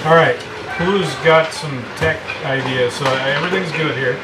Alright, Blue's got some tech ideas, so everything's good here.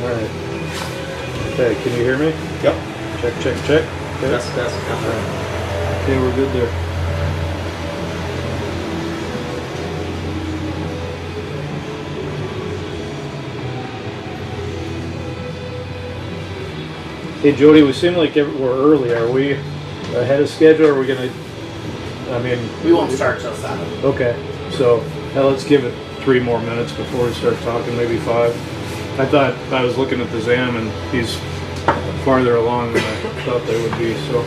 All right. Okay, can you hear me? Yep. Check, check, check. Okay. That's All right. Okay, we're good there. Hey Jody, we seem like we're early. Are we ahead of schedule? Or are we gonna? I mean, we won't start till 7. Okay, so now let's give it 3 more minutes before we start talking. Maybe 5. I thought I was looking at the Zam and he's farther along than I thought they would be. So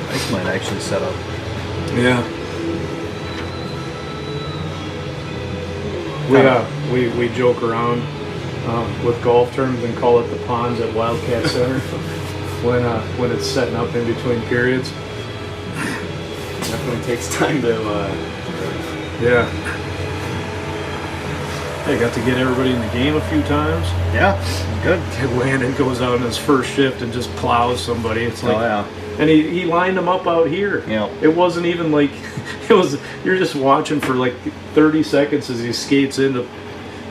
Ice might actually set up. yeah, we joke around with golf terms and call it the ponds at Wildcat Center. When it's setting up in between periods. Definitely takes time to. Yeah. I got to get everybody in the game a few times. Yeah, good. Landon goes out in his first shift and just plows somebody. It's like, Oh yeah. and he lined them up out here. Yeah. It wasn't even like it was. You're just watching for like 30 seconds as he skates in to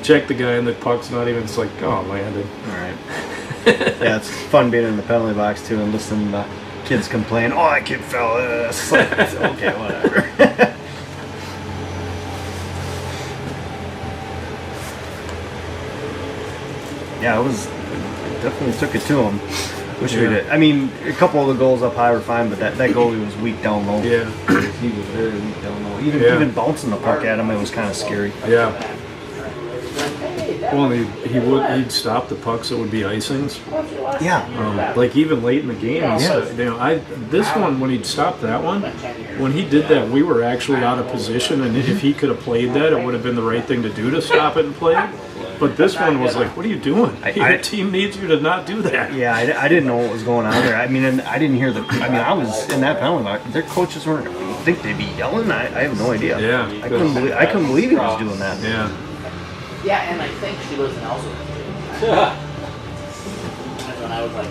check the guy, and the puck's not even. It's like, oh, Landon. All right. Yeah, it's fun being in the penalty box too and listening to kids complain. Oh, that kid fell. It's like, okay, whatever. Yeah, it definitely took it to him. Wish we did. I mean, a couple of the goals up high were fine, but that goalie was weak down low. Yeah. He was very weak down low. Even bouncing the puck at him, it was kind of scary. Yeah. Well, he'd stop the pucks that would be icings. Yeah. Like even late in the game, this one when he'd stopped that one, when he did that, we were actually out of position, and if he could have played that, it would have been the right thing to do to stop it and play it. But this one was like, what are you doing? Your team needs you to not do that. Yeah, I didn't know what was going on there. I mean, and I didn't hear I was in that penalty box. Their coaches weren't. Think they'd be yelling? I have no idea. Yeah. I couldn't believe he was doing that. Yeah. Yeah, and I think she lives in Ellsworth. That's when I was like.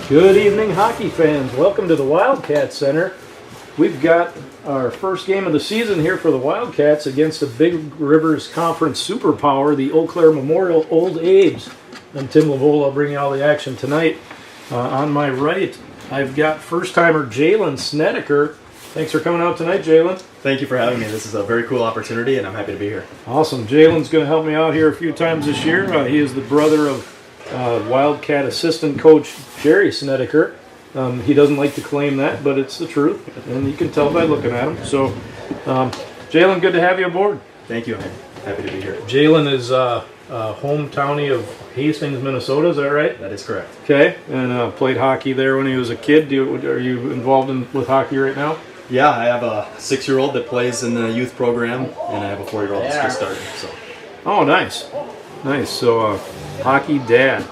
Good evening, hockey fans. Welcome to the Wildcat Center. We've got our first game of the season here for the Wildcats against the Big Rivers Conference superpower, the Eau Claire Memorial Old Abe's. I'm Tim Lavola. I'll bring you all the action tonight. On my right, I've got first-timer Jalen Snedeker. Thanks for coming out tonight, Jalen. Thank you for having me. This is a very cool opportunity, and I'm happy to be here. Awesome. Jalen's going to help me out here a few times this year. He is the brother of Wildcat assistant coach Jerry Snedeker. He doesn't like to claim that, but it's the truth, and you can tell by looking at him. So, Jalen, good to have you aboard. Thank you. I'm happy to be here. Jalen is hometownie of Hastings, Minnesota. Is that right? That is correct. Okay, and played hockey there when he was a kid. Are you involved with hockey right now? Yeah, I have a 6-year-old that plays in the youth program, and I have a 4-year-old that's just started. So. Oh, nice. Nice. So, hockey dad.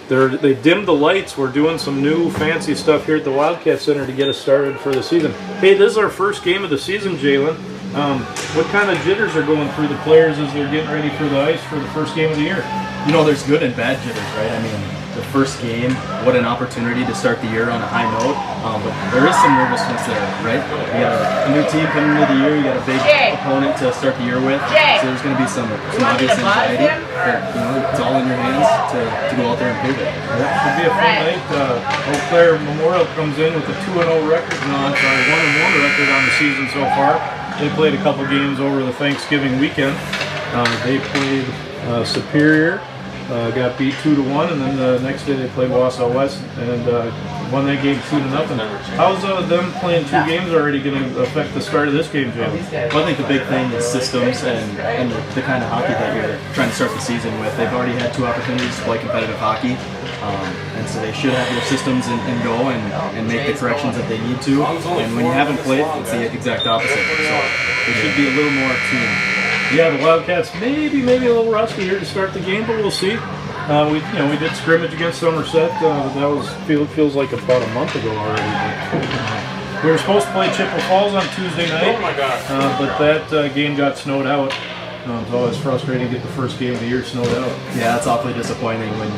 They dimmed the lights. We're doing some new fancy stuff here at the Wildcat Center to get us started for the season. Hey, this is our first game of the season, Jalen. What kind of jitters are going through the players as they're getting ready for the ice for the first game of the year? You know, there's good and bad jitters, right? I mean, the first game, what an opportunity to start the year on a high note. But there is some nervousness there, right? You got a new team coming into the year. You got a big opponent to start the year with. So there's going to be some obvious anxiety. But, you know, it's all in your hands to go out there and prove it. That should be a fun night. Eau Claire Memorial comes in with a 2-0 record, no, sorry, 1-1 record on the season so far. They played a couple games over the Thanksgiving weekend. They played Superior, got beat 2-1, and then the next day they played Wausau West and won that game 2-0. How's them playing 2 games already going to affect the start of this game, Jim? Well, I think the big thing is systems and the kind of hockey that you're trying to start the season with. They've already had 2 opportunities to play competitive hockey, and so they should have their systems and go and make the corrections that they need to. And when you haven't played, it's the exact opposite. So they should be a little more tuned. Yeah, the Wildcats maybe a little rusty here to start the game, but we'll see. We did scrimmage against Somerset. That was feels like about a month ago already. We were supposed to play Chippewa Falls on Tuesday night, but that game got snowed out. So it's frustrating to get the first game of the year snowed out. Yeah, it's awfully disappointing when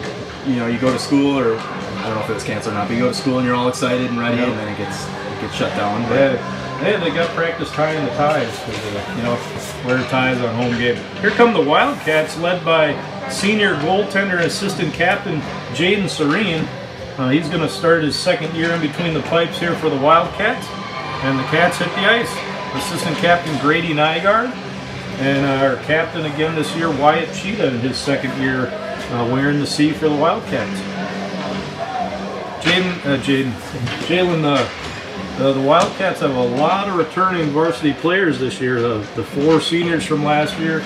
you go to school, or I don't know if it was canceled or not, but you go to school and you're all excited and ready, and then it gets shut down. But Hey, they got practice tying the ties, wear ties on home game. Here come the Wildcats, led by senior goaltender and assistant captain Jaden Serene. He's going to start his second year in between the pipes here for the Wildcats. And the Cats hit the ice. Assistant captain Grady Nygaard. And our captain again this year, Wyatt Cheetah, in his second year wearing the C for the Wildcats. Jalen, the Wildcats have a lot of returning varsity players this year. The 4 seniors from last year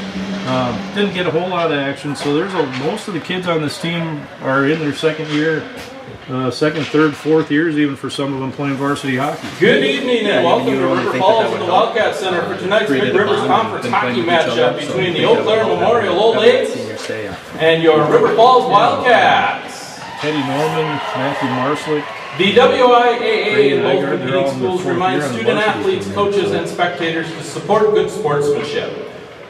didn't get a whole lot of action, so most of the kids on this team are in their second year, second, third, fourth years, even for some of them playing varsity hockey. Good evening and welcome to River Falls and the Wildcat Center for tonight's Big Rivers Conference hockey matchup between the Eau Claire Memorial Old Aids and your River Falls Wildcats. Teddy Norman, Matthew Marslick. The WIAA and local league schools remind student athletes, coaches, and spectators to support good sportsmanship.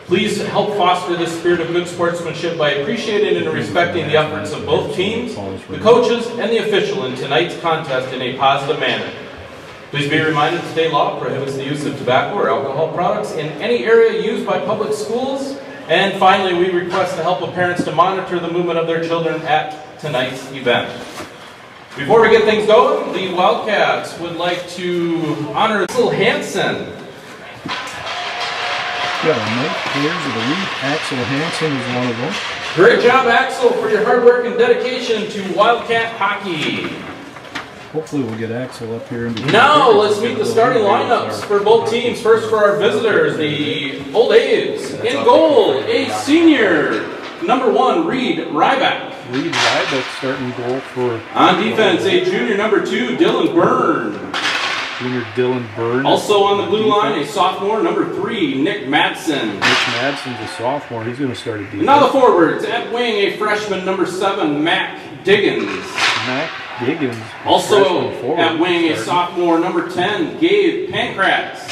Please help foster the spirit of good sportsmanship by appreciating and respecting the efforts of both teams, the coaches, and the official in tonight's contest in a positive manner. Please be reminded that state law prohibits the use of tobacco or alcohol products in any area used by public schools. And finally, we request the help of parents to monitor the movement of their children at tonight's event. Before we get things going, the Wildcats would like to honor Axel Hansen. Got a nice players of the week. Axel Hansen is one of them. Great job, Axel, for your hard work and dedication to Wildcat hockey. Hopefully we'll get Axel up here. Now, let's meet the starting lineups for both teams. First for our visitors, the Old Aids. In goal, a senior, number 1, Reed Ryback. Reed Ryback starting goal for... On defense, a junior, number 2, Dylan Byrne. Junior Dylan Byrne. Also on the blue line, a sophomore, number 3, Nick Madsen. Nick Madsen's a sophomore. He's going to start a defense. Now the forwards, at wing, a freshman, number 7, Mac Diggins. Mac Diggins. Also at wing, a sophomore, number 10, Gabe Pancratz.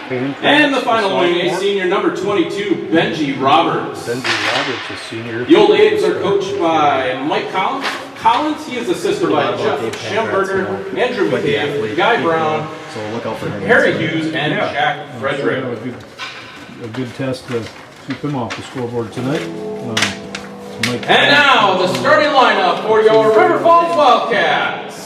And the final wing, a senior, number 22, Benji Roberts. Benji Roberts, a senior. The Old Aids are coached by Mike Collins. He is assisted by Jeff Schemberger, Andrew McCabe, Guy Brown, Harry Hughes, and Jack Frederick. A good test to keep him off the scoreboard tonight. And now the starting lineup for your River Falls Wildcats.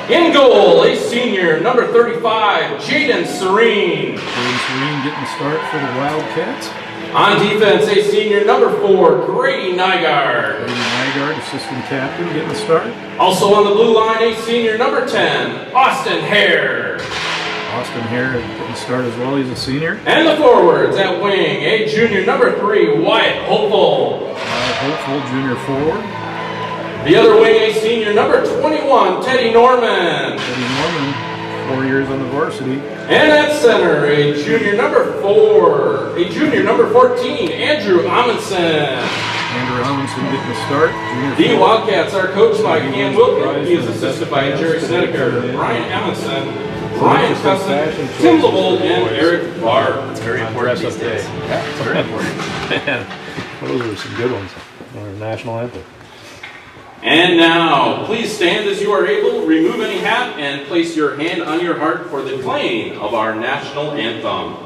In goal, a senior, number 35, Jaden Serene. Jaden Serene getting the start for the Wildcats. On defense, a senior, number 4, Grady Nygaard. Grady Nygaard, assistant captain, getting the start. Also on the blue line, a senior, number 10, Austin Hare. Austin Hare getting the start as well, he's a senior. And the forwards at wing, a junior, number 3, Wyatt Hopeful. Hopeful, junior forward. The other wing, a senior, number 21, Teddy Norman. Teddy Norman, 4 years on the varsity. And at center, a junior, number 14, Andrew Amundsen. Andrew Amundsen getting the start. The Wildcats are coached by Cam Wilkin. He is assisted by Jerry Snedeker, Brian Amundsen, Ryan Cusson, Tim Lavold, and Eric Barr. It's very important these days. Yeah, it's very important. Man, those were some good ones. Our national anthem. And now, please stand as you are able, remove any hat, and place your hand on your heart for the playing of our national anthem.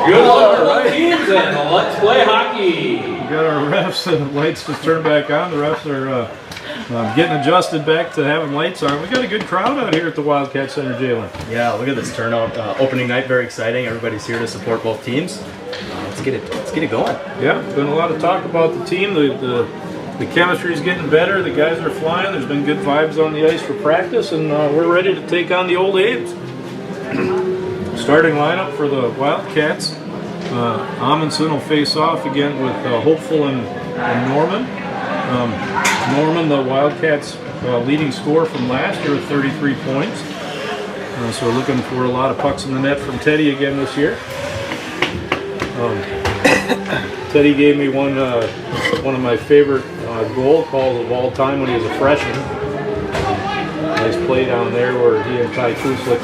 Good luck to both teams and let's play hockey. We got our refs and the lights just turned back on. The refs are getting adjusted back to having lights on. We got a good crowd out here at the Wildcat Center, Jalen. Yeah, look at this turnout. Opening night, very exciting. Everybody's here to support both teams. Let's get it going. Yeah, been a lot of talk about the team. The chemistry is getting better. The guys are flying. There's been good vibes on the ice for practice, and we're ready to take on the old A's. Starting lineup for the Wildcats. Amundsen will face off again with Hopeful and Norman. Norman, the Wildcats' leading scorer from last year with 33 points. So we're looking for a lot of pucks in the net from Teddy again this year. Teddy gave me one of my favorite goal calls of all time when he was a freshman. Nice play down there where he and Ty Kuslik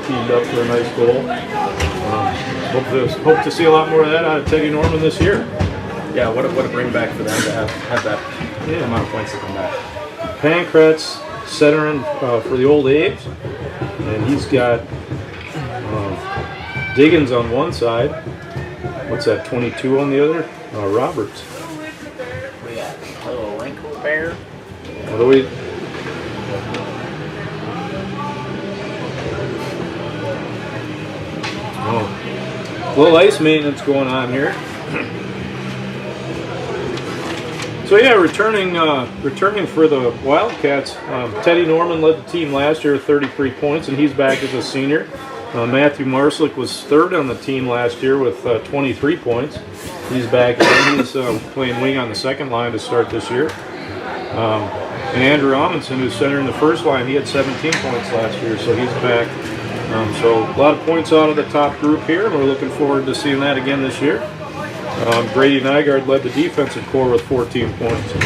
teamed up for a nice goal. Hope to see a lot more of that out of Teddy Norman this year. Yeah, what a bring back for them to have that amount of points to come back. Pankratz centering for the old A's, and he's got Diggins on one side. What's that, 22 on the other? Roberts. We got a little wrinkle bear. What do we? Oh, a little ice maintenance going on here. So yeah, returning for the Wildcats, Teddy Norman led the team last year with 33 points, and he's back as a senior. Matthew Marslick was third on the team last year with 23 points. He's back again. He's playing wing on the second line to start this year. And Andrew Amundsen, who's centering the first line, he had 17 points last year, so he's back. So a lot of points out of the top group here, and we're looking forward to seeing that again this year. Brady Nygaard led the defensive core with 14 points. So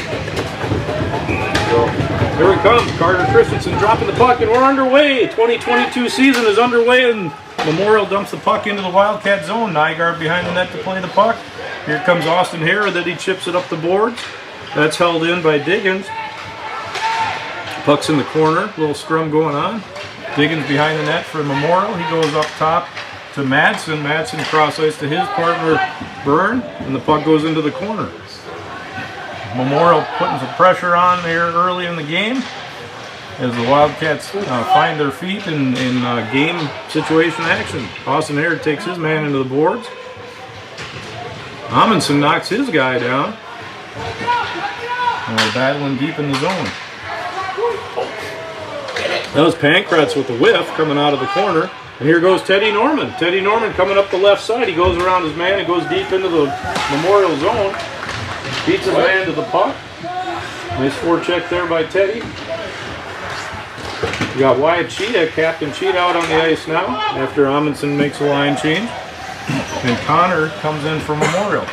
here we come. Carter Christensen dropping the puck, and we're underway. 2022 season is underway, and Memorial dumps the puck into the Wildcat zone. Nygaard behind the net to play the puck. Here comes Austin Hare, then he chips it up the boards. That's held in by Diggins. Puck's in the corner, little scrum going on. Diggins behind the net for Memorial. He goes up top to Madsen. Madsen cross ice to his partner Byrne, and the puck goes into the corner. Memorial putting some pressure on there early in the game as the Wildcats find their feet in game situation action. Austin Hare takes his man into the boards. Amundsen knocks his guy down. And we're battling deep in the zone. That was Pankratz with the whiff coming out of the corner. And here goes Teddy Norman. Teddy Norman coming up the left side. He goes around his man and goes deep into the Memorial zone. Beats his man to the puck. Nice forecheck there by Teddy. We got Wyatt Cheetah, Captain Cheetah, out on the ice now after Amundsen makes a line change. And Connor comes in for Memorial.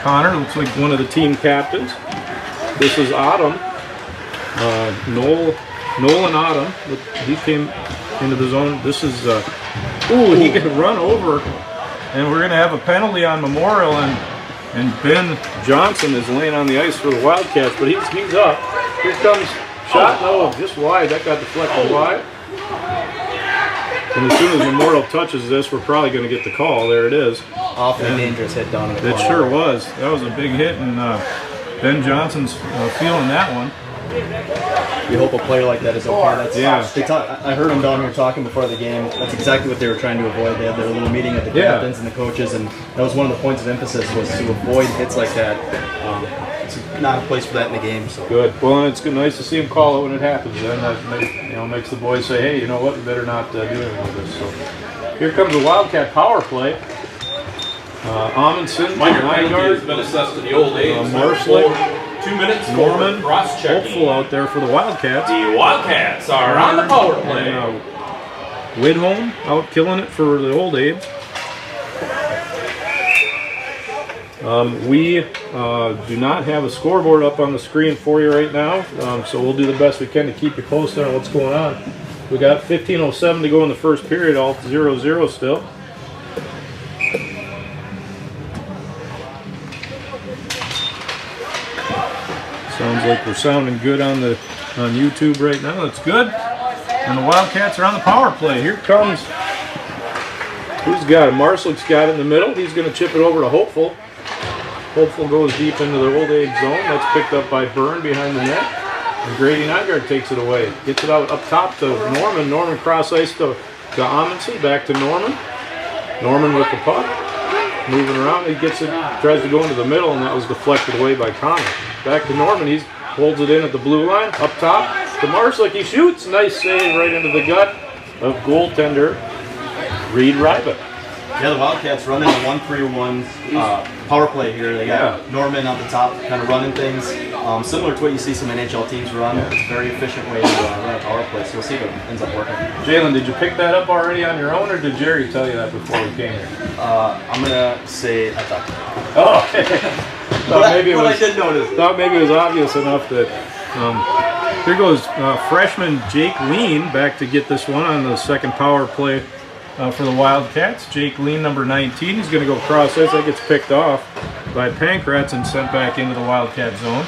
Connor looks like one of the team captains. This is Autumn. Noel Nolan Autumn, he came into the zone. This is, he can run over, and we're going to have a penalty on Memorial, and Ben Johnson is laying on the ice for the Wildcats, but he's up. Here comes shot, no, just wide. That got deflected wide. And as soon as Memorial touches this, we're probably going to get the call. There it is. Awfully dangerous hit down in the corner. It sure was. That was a big hit, and Ben Johnson's feeling that one. We hope a player like that is okay. Yeah. I heard them down here talking before the game. That's exactly what they were trying to avoid. They had their little meeting at the captains and the coaches, and that was one of the points of emphasis was to avoid hits like that. It's not a place for that in the game. So good. Well, and it's nice to see him call it when it happens. Then that makes the boys say, hey, you know what? We better not do anything with this. So here comes the Wildcat power play. Amundsen, Minor penalty has been assessed to the old age. Marslick, 2 minutes. Norman, Cross-checking. hopeful out there for the Wildcats. The Wildcats are on the power play. And, Widholm out killing it for the old Abe's. We do not have a scoreboard up on the screen for you right now, so we'll do the best we can to keep you posted on what's going on. We got 15:07 to go in the first period, all 0-0 still. Sounds like we're sounding good on YouTube right now. That's good. And the Wildcats are on the power play. Here comes, who's got it? Marslick's got it in the middle. He's going to chip it over to Hopeful. Hopeful goes deep into the old age zone. That's picked up by Byrne behind the net. And Grady Nygaard takes it away. Gets it out up top to Norman. Norman cross ice to Amundsen. Back to Norman. Norman with the puck. Moving around. He gets it, tries to go into the middle, and that was deflected away by Connor. Back to Norman. He holds it in at the blue line. Up top to Marslick. He shoots. Nice save right into the gut of goaltender Reed Ryback. Yeah, the Wildcats running a 1-3-1 power play here. They got Norman on the top, kind of running things, similar to what you see some NHL teams run. It's a very efficient way to run a power play, so we'll see if it ends up working. Jalen, did you pick that up already on your own, or did Jerry tell you that before we came here? I'm gonna say I thought. Oh, okay. I did notice. Thought maybe it was obvious enough that. Here goes freshman Jake Lean back to get this one on the second power play. For the Wildcats, Jake Lean, number 19. He's going to go cross ice. That gets picked off by Pankratz and sent back into the Wildcat zone.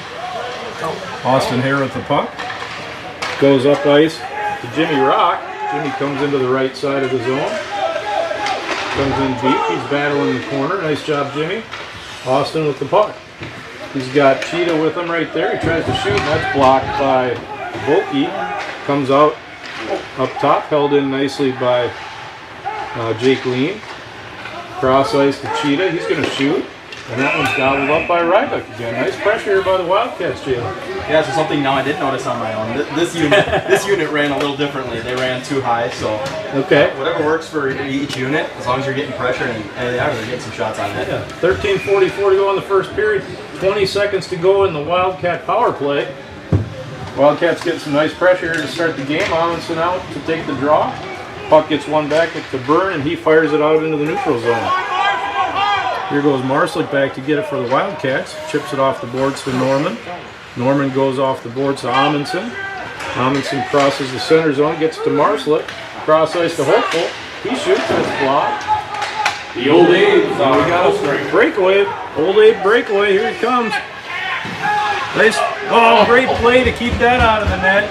Austin Hare with the puck. Goes up ice to Jimmy Rock. Jimmy comes into the right side of the zone. Comes in deep. He's battling the corner. Nice job, Jimmy. Austin with the puck. He's got Cheetah with him right there. He tries to shoot, and that's blocked by Volke. Comes out up top, held in nicely by Jake Lean. Cross ice to Cheetah. He's going to shoot. And that one's gobbled up by Ryback again. Nice pressure here by the Wildcats, Jalen. Yeah, so something now I did notice on my own. This unit ran a little differently. They ran too high, so whatever works for each unit, as long as you're getting pressure and they're getting some shots on net. Yeah. 13:44 to go in the first period. 20 seconds to go in the Wildcat power play. Wildcats getting some nice pressure here to start the game. Amundsen out to take the draw. Puck gets one back to Byrne, and he fires it out into the neutral zone. Here goes Marslick back to get it for the Wildcats. Chips it off the boards to Norman. Norman goes off the boards to Amundsen. Amundsen crosses the center zone, gets to Marslick. Cross ice to Hopeful. He shoots, that's blocked. The old Abe's We got a breakaway. Old Abe breakaway. Here it comes. Nice. Oh, great play to keep that out of the net.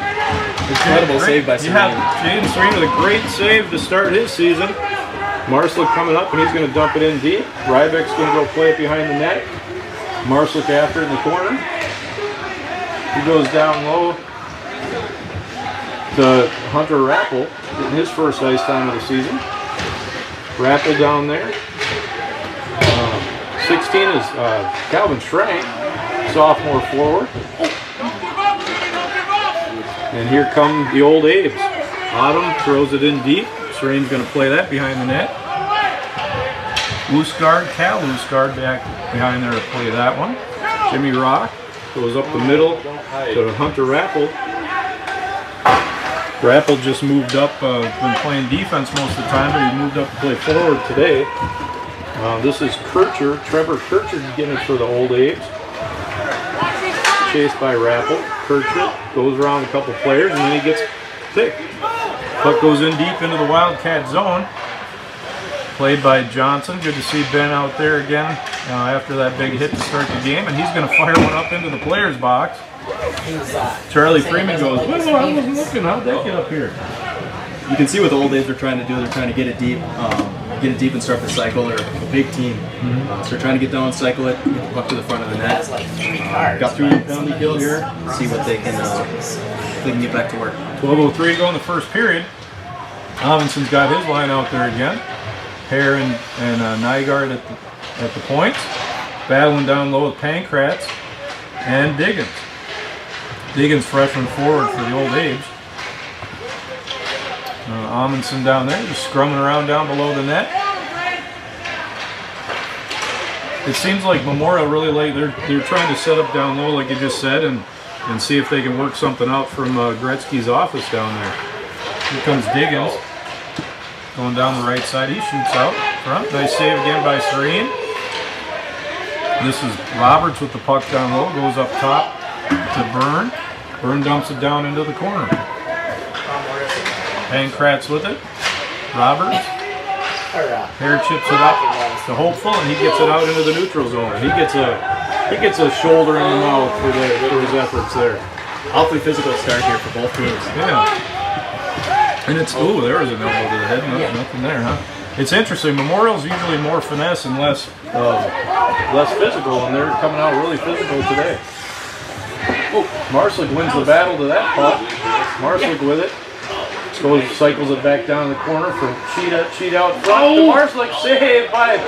Incredible save by Serene. Jaden Serene with a great save to start his season. Marslick coming up, and he's going to dump it in deep. Ryback's going to go play it behind the net. Marslick after in the corner. He goes down low to Hunter Rappel, getting his first ice time of the season. Rappel down there. 16 is Calvin Schrank, sophomore forward. And here come the old Abes. Autumn throws it in deep. Serene's going to play that behind the net. Cal Loosegard back behind there to play that one. Jimmy Rock goes up the middle to Hunter Rappel. Rappel just moved up, been playing defense most of the time, but he moved up to play forward today. This is Trevor Kircher getting it for the old Abes. Chased by Rappel. Kirchhoff, goes around a couple players, and then he gets picked. Puck goes in deep into the Wildcat zone. Played by Johnson. Good to see Ben out there again after that big hit to start the game, and he's going to fire one up into the player's box. Charlie Freeman goes, "Well, I wasn't looking. How'd that get up here?" You can see what the old days are trying to do. They're trying to get it deep and start the cycle. They're a big team, so they're trying to get down, cycle it, get the puck to the front of the net. That's like 3 cards. Got through the penalty kill here. See what they can get back to work. 12:03 to go in the first period. Amundsen's got his line out there again. Hare and Nygaard at the points. Battling down low with Pankratz and Diggins. Diggins freshman forward for the Old A's. Amundsen down there, just scrumming around down below the net. It seems like Memorial really late. They're trying to set up down low, like you just said, and see if they can work something out from Gretzky's office down there. Here comes Diggins. Going down the right side, he shoots out front. Nice save again by Serene. This is Roberts with the puck down low, goes up top to Byrne. Byrne dumps it down into the corner. Pankratz with it. Roberts. Hare chips it up to Hopeful, and he gets it out into the neutral zone. He gets a shoulder in the mouth for his efforts there. Awfully physical start here for both teams. Yeah. And it's, ooh, there was an elbow to the head. Nothing there, huh? It's interesting. Memorial's usually more finesse and less physical, and they're coming out really physical today. Oh, Marslick wins the battle to that puck. Marslick with it. Cycles it back down the corner for Cheetah out front. To Marslick, saved by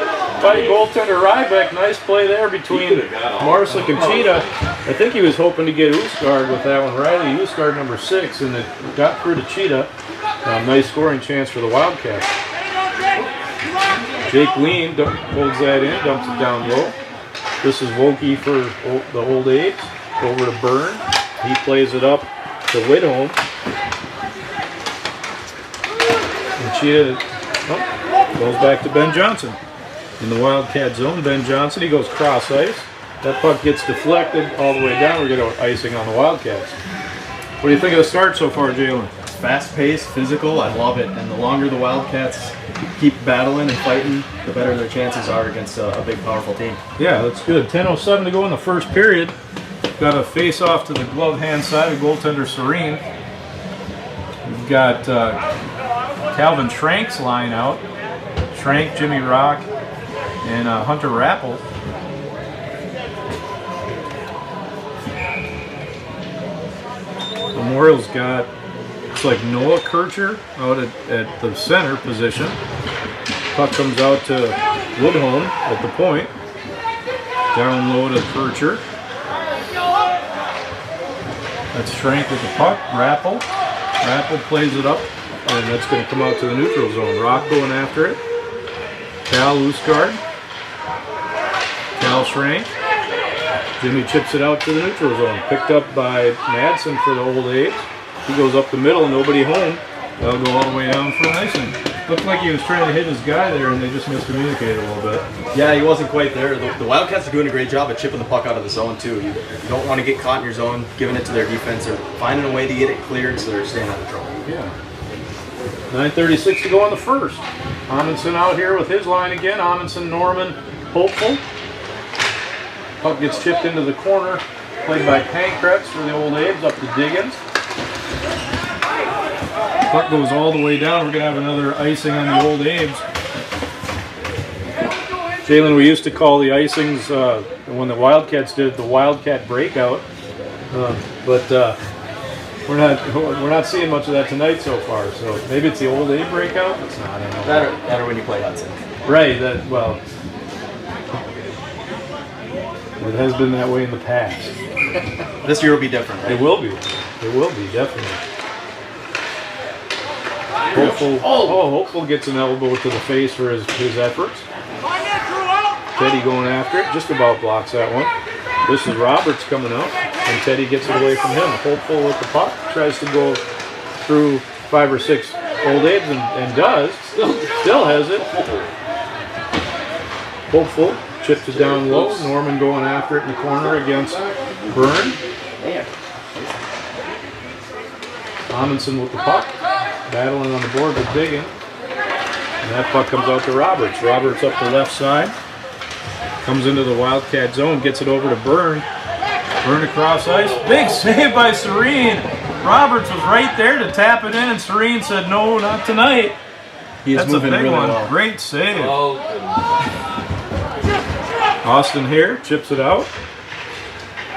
goaltender Rybeck. Nice play there between Marslick and Cheetah. I think he was hoping to get Oosgaard with that one. Riley Oosgaard, number 6, and it got through to Cheetah. Nice scoring chance for the Wildcats. Jake Lean holds that in, dumps it down low. This is Volke for the Old A's. Over to Byrne. He plays it up to Whitholm. And Cheetah goes back to Ben Johnson. In the Wildcat zone, Ben Johnson, he goes cross ice. That puck gets deflected all the way down. We get icing on the Wildcats. What do you think of the start so far, Jalen? Fast-paced, physical, I love it. And the longer the Wildcats keep battling and fighting, the better their chances are against a big, powerful team. Yeah, that's good. 10:07 to go in the first period. Got a face-off to the glove hand side of goaltender Serene. We've got Calvin Schrank's line out. Schrank, Jimmy Rock, and Hunter Rappel. Memorial's got, it's like Noah Kircher out at the center position. Puck comes out to Woodholm at the point. Down low to Kircher. That's Schrank with the puck. Rappel plays it up, and that's going to come out to the neutral zone. Rock going after it. Cal Oosgaard. Cal Schrank. Jimmy chips it out to the neutral zone. Picked up by Madsen for the Old A's. He goes up the middle, nobody home. They'll go all the way down for an icing. Looked like he was trying to hit his guy there, and they just miscommunicated a little bit. Yeah, he wasn't quite there. The Wildcats are doing a great job at chipping the puck out of the zone, too. You don't want to get caught in your zone, giving it to their defense. They're finding a way to get it cleared so they're staying out of trouble. Yeah. 9:36 to go in the first. Amundsen out here with his line again. Amundsen, Norman, Hopeful. Puck gets chipped into the corner. Played by Pankratz for the Old A's, up to Diggins. Puck goes all the way down. We're going to have another icing on the Old A's. Jalen, we used to call the icings, when the Wildcats did it, the Wildcat breakout. But we're not seeing much of that tonight so far. So maybe it's the Old A breakout? It's not, I don't know. That or when you play Hudson. Right, well, it has been that way in the past. This year will be different, right? It will be. It will be, definitely. Hopeful gets an elbow to the face for his efforts. Teddy going after it, just about blocks that one. This is Roberts coming out, and Teddy gets it away from him. Hopeful with the puck, tries to go through 5 or 6 Old A's and does. Still has it. Hopeful chips it down low. Norman going after it in the corner against Byrne. Amundsen with the puck. Battling on the board with Diggin. And that puck comes out to Roberts. Roberts up the left side. Comes into the Wildcat zone. Gets it over to Byrne. Byrne across ice. Big save by Serene. Roberts was right there to tap it in, and Serene said, no, not tonight. That's a big really one. well. Great save. Oh, Austin here chips it out.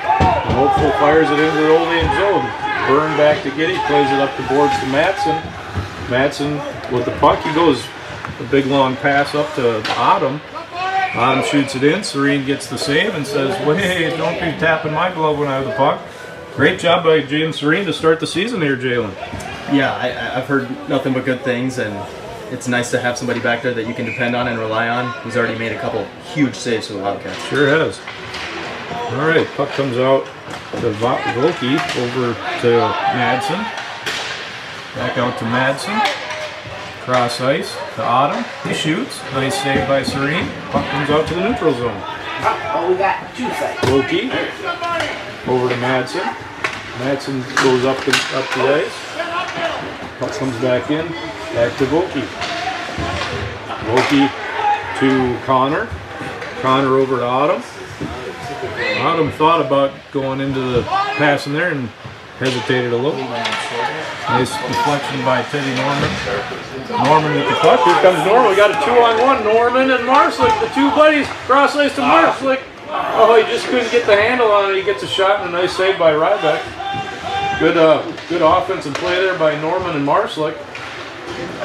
And Hopeful fires it into the Olean zone. Byrne back to Giddy, plays it up the boards to Madsen. Madsen with the puck. He goes a big long pass up to Autumn. Autumn shoots it in. Serene gets the save and says, wait, don't be tapping my glove when I have the puck. Great job by Jalen Serene to start the season here, Jalen. Yeah, I've heard nothing but good things, and it's nice to have somebody back there that you can depend on and rely on. He's already made a couple huge saves for the Wildcats. Sure has. All right, puck comes out to Volke, over to Madsen. Back out to Madsen. Cross ice to Autumn. He shoots. Nice save by Serene. Puck comes out to the neutral zone. Oh, we got two sides. Volke over to Madsen. Madsen goes up the ice. Puck comes back in. Back to Volke. Volke to Connor. Connor over to Autumn. Autumn thought about going into the pass in there and hesitated a little. Nice deflection by Teddy Norman. Norman with the puck. Here comes Norman. We got a 2-on-1. Norman and Marslick, the two buddies. Cross ice to Marslick. Oh, he just couldn't get the handle on it. He gets a shot and a nice save by Rybeck. Good offensive play there by Norman and Marslick.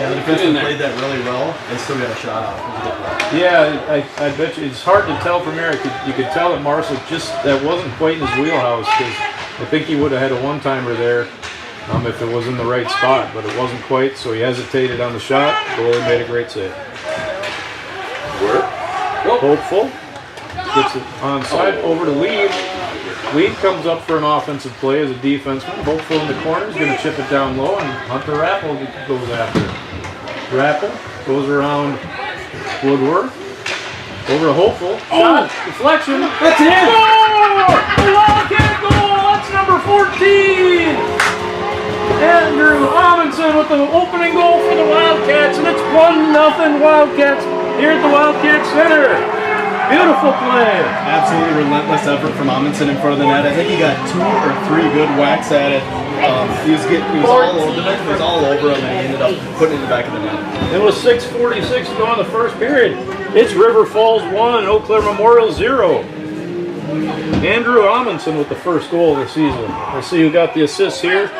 Yeah, the defenseman played that really well and still got a shot off. Yeah, I bet you it's hard to tell from here. You could tell that Marslick that wasn't quite in his wheelhouse, because I think he would have had a one-timer there if it was in the right spot, but it wasn't quite, so he hesitated on the shot. Goalie made a great save. Hopeful gets it onside over to Lead. Lead comes up for an offensive play as a defenseman. Hopeful in the corner. He's going to chip it down low, and Hunter Rappel goes after it. Rappel goes around Woodworth. Over to Hopeful. Shot. Deflection. That's it. Goal! The Wildcat goal! That's number 14! Andrew Amundsen with the opening goal for the Wildcats, and it's 1-0 Wildcats here at the Wildcat Center. Beautiful play. Absolutely relentless effort from Amundsen in front of the net. I think he got 2 or 3 good whacks at it. He was all over. The defense was all over him, and he ended up putting it in the back of the net. It was 6:46 to go in the first period. It's River Falls 1, Eau Claire Memorial 0. Andrew Amundsen with the first goal of the season. Let's see who got the assists here.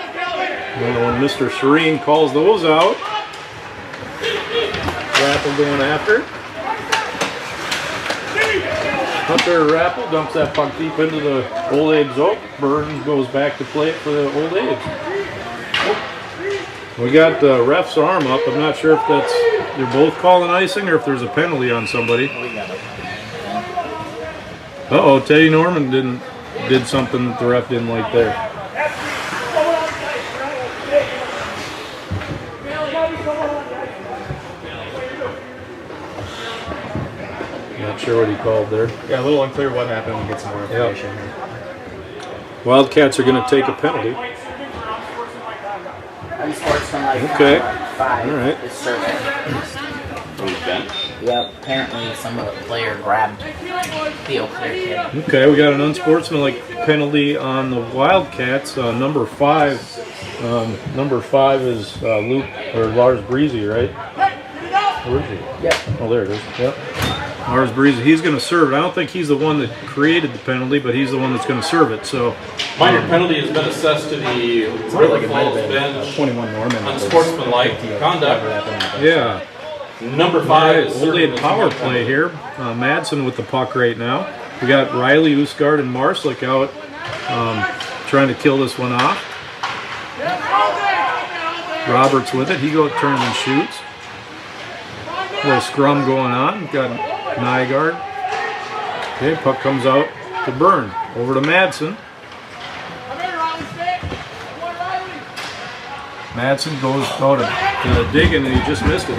When Mr. Serene calls those out. Rappel going after. Hunter Rappel dumps that puck deep into the Old Abe zone. Burns goes back to play it for the Old Abe. We got the ref's arm up. I'm not sure if they're both calling icing or if there's a penalty on somebody. Uh-oh, Teddy Norman did something that the ref didn't like there. Not sure what he called there. Yeah, a little unclear what happened. We'll get some more information here. Wildcats are going to take a penalty. Unsportsmanlike Okay. conduct, 5 All right. is served. Yep, apparently some of the player grabbed the Eau Claire kid. Okay, we got an unsportsmanlike penalty on the Wildcats. Number 5. Number 5 is Luke or Lars Breezy, right? Where is he? Yep. Oh, there it is. Yep. Lars Breezy. He's going to serve it. I don't think he's the one that created the penalty, but he's the one that's going to serve it. So, minor penalty has been assessed to the River Falls bench. 21 Norman. Unsportsmanlike conduct. yeah. Number 5 is Old serving Abe as power minor play penalty. here. Madsen with the puck right now. We got Riley, Usgard, and Marslick out trying to kill this one off. Roberts with it. He turns and shoots. A little scrum going on. Got Nygaard. Okay, puck comes out to Byrne. Over to Madsen. Madsen goes out to Diggin, and he just missed it.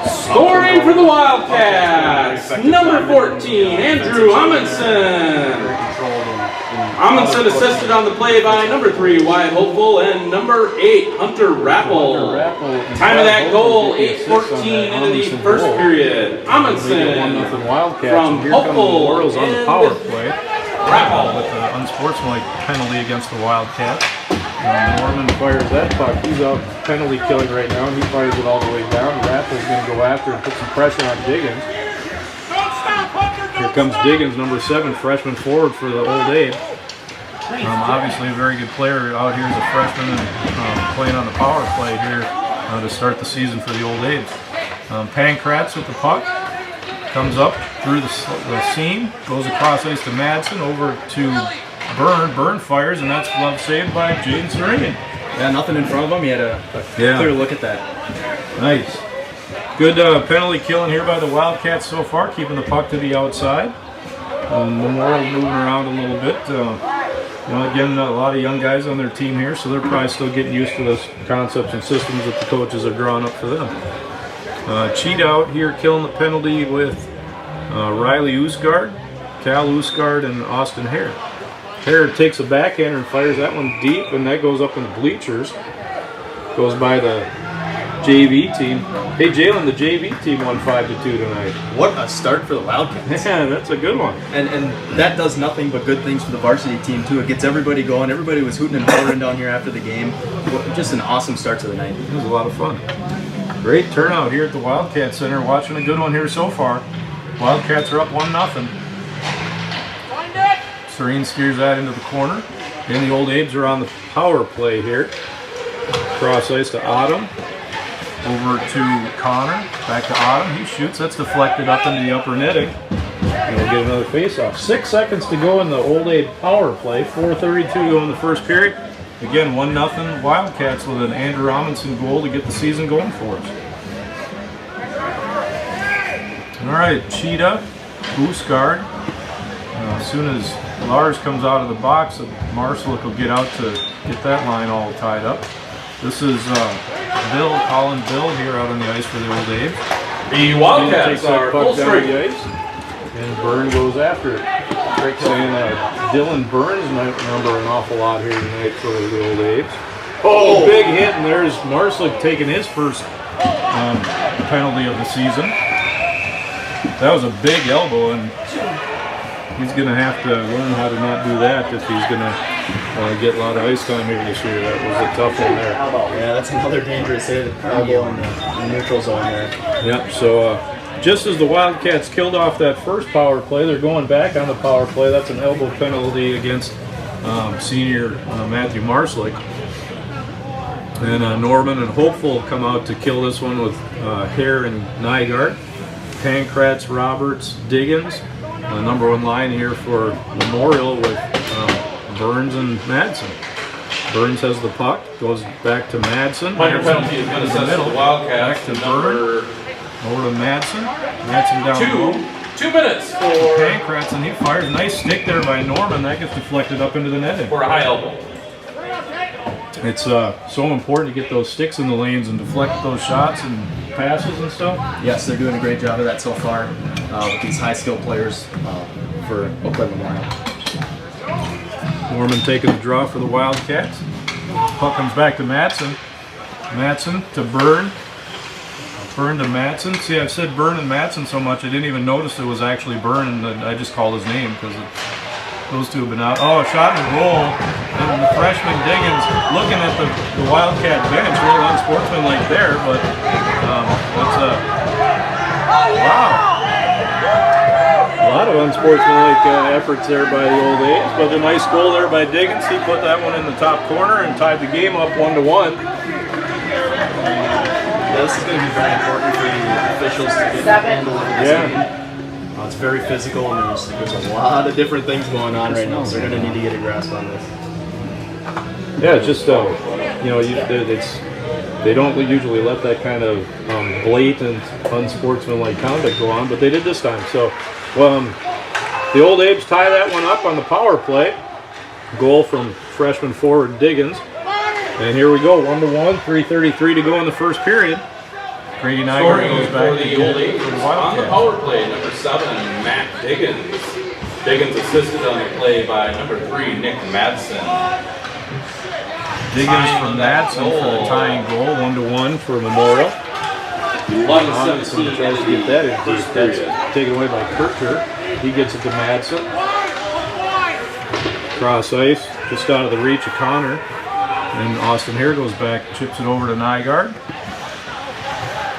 Scoring for the Wildcats, number 14, Andrew Amundsen. Amundsen assisted on the play by number 3, Wyatt Hopeful, and number 8, Hunter Rappel. Time of that goal, 8:14 into the first period. Amundsen 1-0 Wildcats. from Here come the Hopeful Orioles on the and power play. Rappel. With an unsportsmanlike penalty against the Wildcats. Norman fires that puck. He's out penalty killing right now, and he fires it all the way down. Rappel's going to go after and put some pressure on Diggins. Here comes Diggins, number 7, freshman forward for the Old Abe. Obviously a very good player out here as a freshman and playing on the power play here to start the season for the Old Abes. Pankratz with the puck. Comes up through the seam, goes across ice to Madsen, over to Byrne. Byrne fires, and that's glove saved by Jaden Serenian. Yeah, nothing in front of him. He had a clear look at that. Nice. Good penalty killing here by the Wildcats so far, keeping the puck to the outside. Memorial moving around a little bit. Again, a lot of young guys on their team here, so they're probably still getting used to the concepts and systems that the coaches have drawn up for them. Cheat out here, killing the penalty with Riley Oosgaard, Cal Oosgaard, and Austin Hare. Hare takes a backhander and fires that one deep, and that goes up in the bleachers. Goes by the JV team. Hey, Jalen, the JV team won 5-2 tonight. What a start for the Wildcats. Yeah, that's a good one. And that does nothing but good things for the varsity team, too. It gets everybody going. Everybody was hooting and hollering down here after the game. Just an awesome start to the night. It was a lot of fun. Great turnout here at the Wildcat Center. Watching a good one here so far. Wildcats are up 1-0. Serene steers that into the corner. And the Old Abes are on the power play here. Cross ice to Autumn. Over to Connor. Back to Autumn. He shoots. That's deflected up into the upper netting. And we'll get another face-off. 6 seconds to go in the Old Abe power play. 4:32 to go in the first period. Again, 1-0 Wildcats with an Andrew Amundsen goal to get the season going for us. All right, Cheetah, Oosgaard. As soon as Lars comes out of the box, Marslick will get out to get that line all tied up. This is Colin Bill here out on the ice for the Old Abe. The Wildcats are full strength. And Byrne goes after it. Saying Dylan Burns number an awful lot here tonight for the Old Abes. Oh, big hit, and there's Marslick taking his first penalty of the season. That was a big elbow, and he's going to have to learn how to not do that if he's going to get a lot of ice time here this year. That was a tough one there. Yeah, that's another dangerous hit. Elbow in the neutral zone there. Yep, so just as the Wildcats killed off that first power play, they're going back on the power play. That's an elbow penalty against senior Matthew Marslick. And Norman and Hopeful come out to kill this one with Hare and Nygaard. Pankratz, Roberts, Diggins. Number 1 line here for Memorial with Burns and Madsen. Burns has the puck, goes back to Madsen. Minor penalty is going to set the Wildcats back to Burns. Over to Madsen. Madsen down low. 2 minutes for Pankratz, and he fires. Nice stick there by Norman. That gets deflected up into the netting. a high elbow. It's so important to get those sticks in the lanes and deflect those shots and passes and stuff. Yes, they're doing a great job of that so far with these high-skilled players for Oak Cliff Memorial. Norman taking the draw for the Wildcats. Puck comes back to Madsen. Madsen to Byrne. Byrne to Madsen. See, I've said Byrne and Madsen so much I didn't even notice it was actually Byrne, and I just called his name because those two have been out. Oh, a shot and a goal. And the freshman Diggins looking at the Wildcat bench, real unsportsmanlike there, but that's wow. A lot of unsportsmanlike efforts there by the Old Abes, but a nice goal there by Diggins. He put that one in the top corner and tied the game up 1-1. Yeah, this is going to be very important for the officials to get a handle of this game. It's very physical, and there's a lot of different things going on right now, so they're going to need to get a grasp on this. Yeah, it's just they don't usually let that kind of blatant, unsportsmanlike conduct go on, but they did this time. So the Old Abes tie that one up on the power play. Goal from freshman forward Diggins. And here we go, 1-1, 3:33 to go in the first period. Grady Nygaard goes back for the Old Abes on the power play, number 7, Matt Diggins. Diggins assisted on the play by number 3, Nick Madsen. Diggins from Madsen for the tying goal, 1-1 for Memorial. 11-17 tries to get that in deep. That's taken away by Kircher. He gets it to Madsen. Cross ice, just out of the reach of Connor. And Austin Hare goes back, chips it over to Nygaard.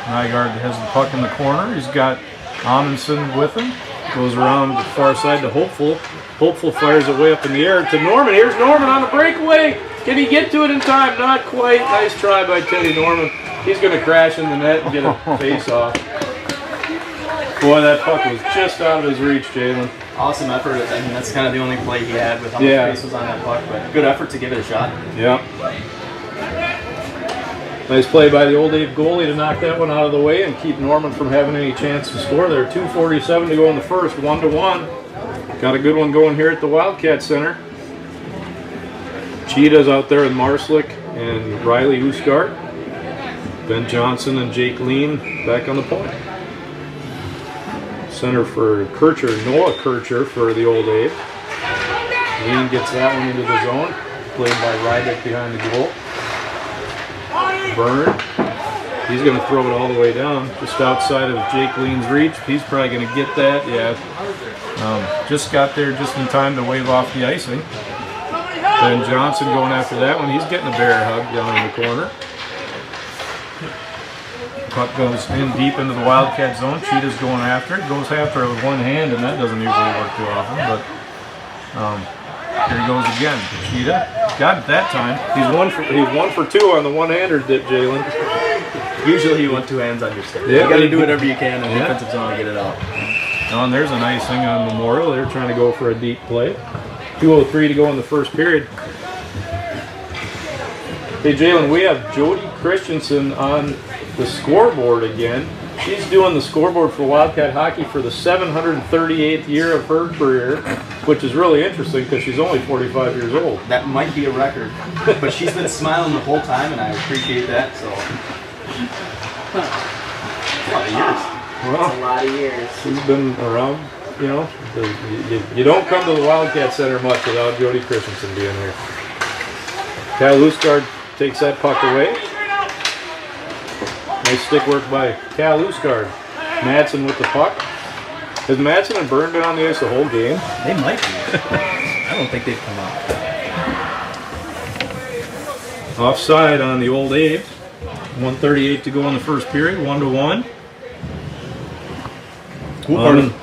Nygaard has the puck in the corner. He's got Amundsen with him. Goes around to the far side to Hopeful. Hopeful fires it way up in the air to Norman. Here's Norman on the breakaway. Can he get to it in time? Not quite. Nice try by Teddy Norman. He's going to crash in the net and get a face off. Boy, that puck was just out of his reach, Jalen. Awesome effort. I mean, that's kind of the only play he had with how much space was on that puck, but good effort to give it a shot. Yeah. Nice play by the Old Abe goalie to knock that one out of the way and keep Norman from having any chance to score there. 2:47 to go in the first, 1-1. Got a good one going here at the Wildcat Center. Cheetah's out there with Marslick and Riley Usgart. Ben Johnson and Jake Lean back on the point. Center for Kircher, Noah Kircher for the Old Abe. Lean gets that one into the zone. Played by Rydick behind the goal. Byrne. He's going to throw it all the way down, just outside of Jake Lean's reach. He's probably going to get that. Yeah. Just got there just in time to wave off the icing. Ben Johnson going after that one. He's getting a bear hug down in the corner. Puck goes in deep into the Wildcat zone. Cheetah's going after it. Goes after it with one hand, and that doesn't usually work too often. But here he goes again. Cheetah got it that time. He's one for two on the one-hander, Jalen. Usually you want two hands on your stick. Yeah, you got to do whatever you can in the defensive zone to get it out. Oh, and there's an icing on Memorial. They're trying to go for a deep play. 2:03 to go in the first period. Hey, Jalen, we have Jody Christensen on the scoreboard again. She's doing the scoreboard for Wildcat hockey for the 738th year of her career, which is really interesting because she's only 45 years old. That might be a record, but she's been smiling the whole time, and I appreciate that. So, a lot of years. Well, That's a lot of years. She's been around, you know. You don't come to the Wildcat Center much without Jody Christensen being here. Kyle Usgard takes that puck away. Nice stick work by Cal Usgard. Madsen with the puck. Has Madsen and Byrne been on the ice the whole game? They might be. I don't think they've come out. Offside on the Old Abe. 1:38 to go in the first period. 1-1.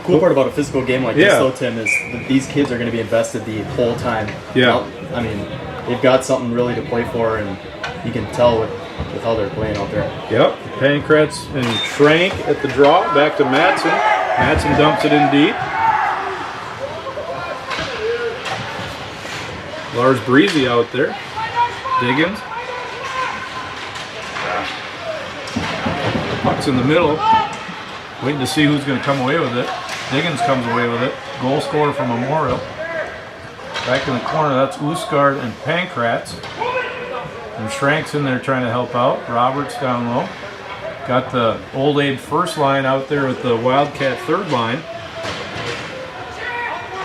Cool part about a physical game like this, though, Tim, is that these kids are going to be invested the whole time. Yeah. I mean, they've got something really to play for, and you can tell with how they're playing out there. Yep. Pankratz and Schrank at the draw. Back to Madsen. Madsen dumps it in deep. Lars Breezy out there. Diggins. Puck's in the middle. Waiting to see who's going to come away with it. Diggins comes away with it. Goal scorer from Memorial. Back in the corner, that's Usgard and Pankratz. And Schrank's in there trying to help out. Roberts down low. Got the Old Abe first line out there with the Wildcat third line.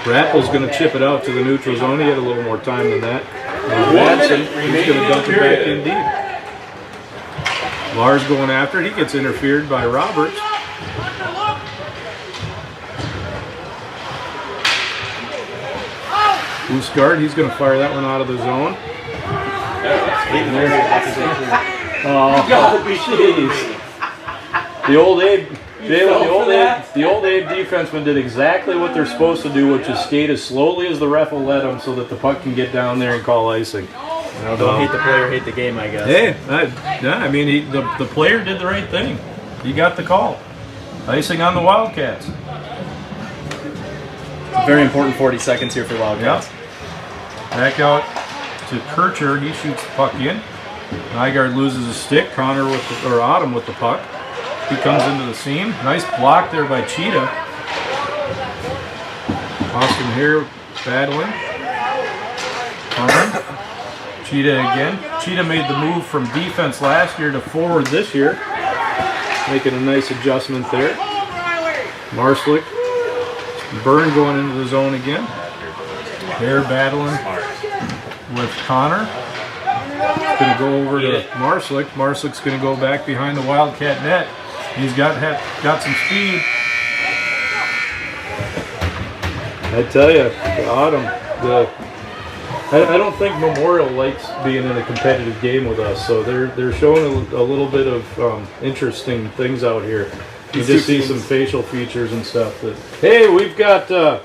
Rappel's going to chip it out to the neutral zone. He had a little more time than that. Madsen, he's going to dump it back in deep. Lars going after it. He gets interfered by Roberts. Usgard, he's going to fire that one out of the zone. Oh, jeez. The Old Abe, Jalen, the Old Abe defenseman did exactly what they're supposed to do, which is skate as slowly as the ref will let them so that the puck can get down there and call icing. Well, don't hate the player, hate the game, I guess. Hey, I mean, the player did the right thing. He got the call. Icing on the Wildcats. Very important 40 seconds here for Wildcats. Yep. Back out to Kircher. He shoots the puck in. Nygaard loses a stick. Connor or Autumn with the puck. He comes into the seam. Nice block there by Cheetah. Austin here battling. Connor. Cheetah again. Cheetah made the move from defense last year to forward this year. Making a nice adjustment there. Marslick Byrne going into the zone again. They're battling with Connor. Going to go over to Marslick. Marslick's going to go back behind the Wildcat net. He's got some speed. I tell you, the autumn, I don't think Memorial likes being in a competitive game with us, so they're showing a little bit of interesting things out here. You just see some facial features and stuff. Hey, we've got our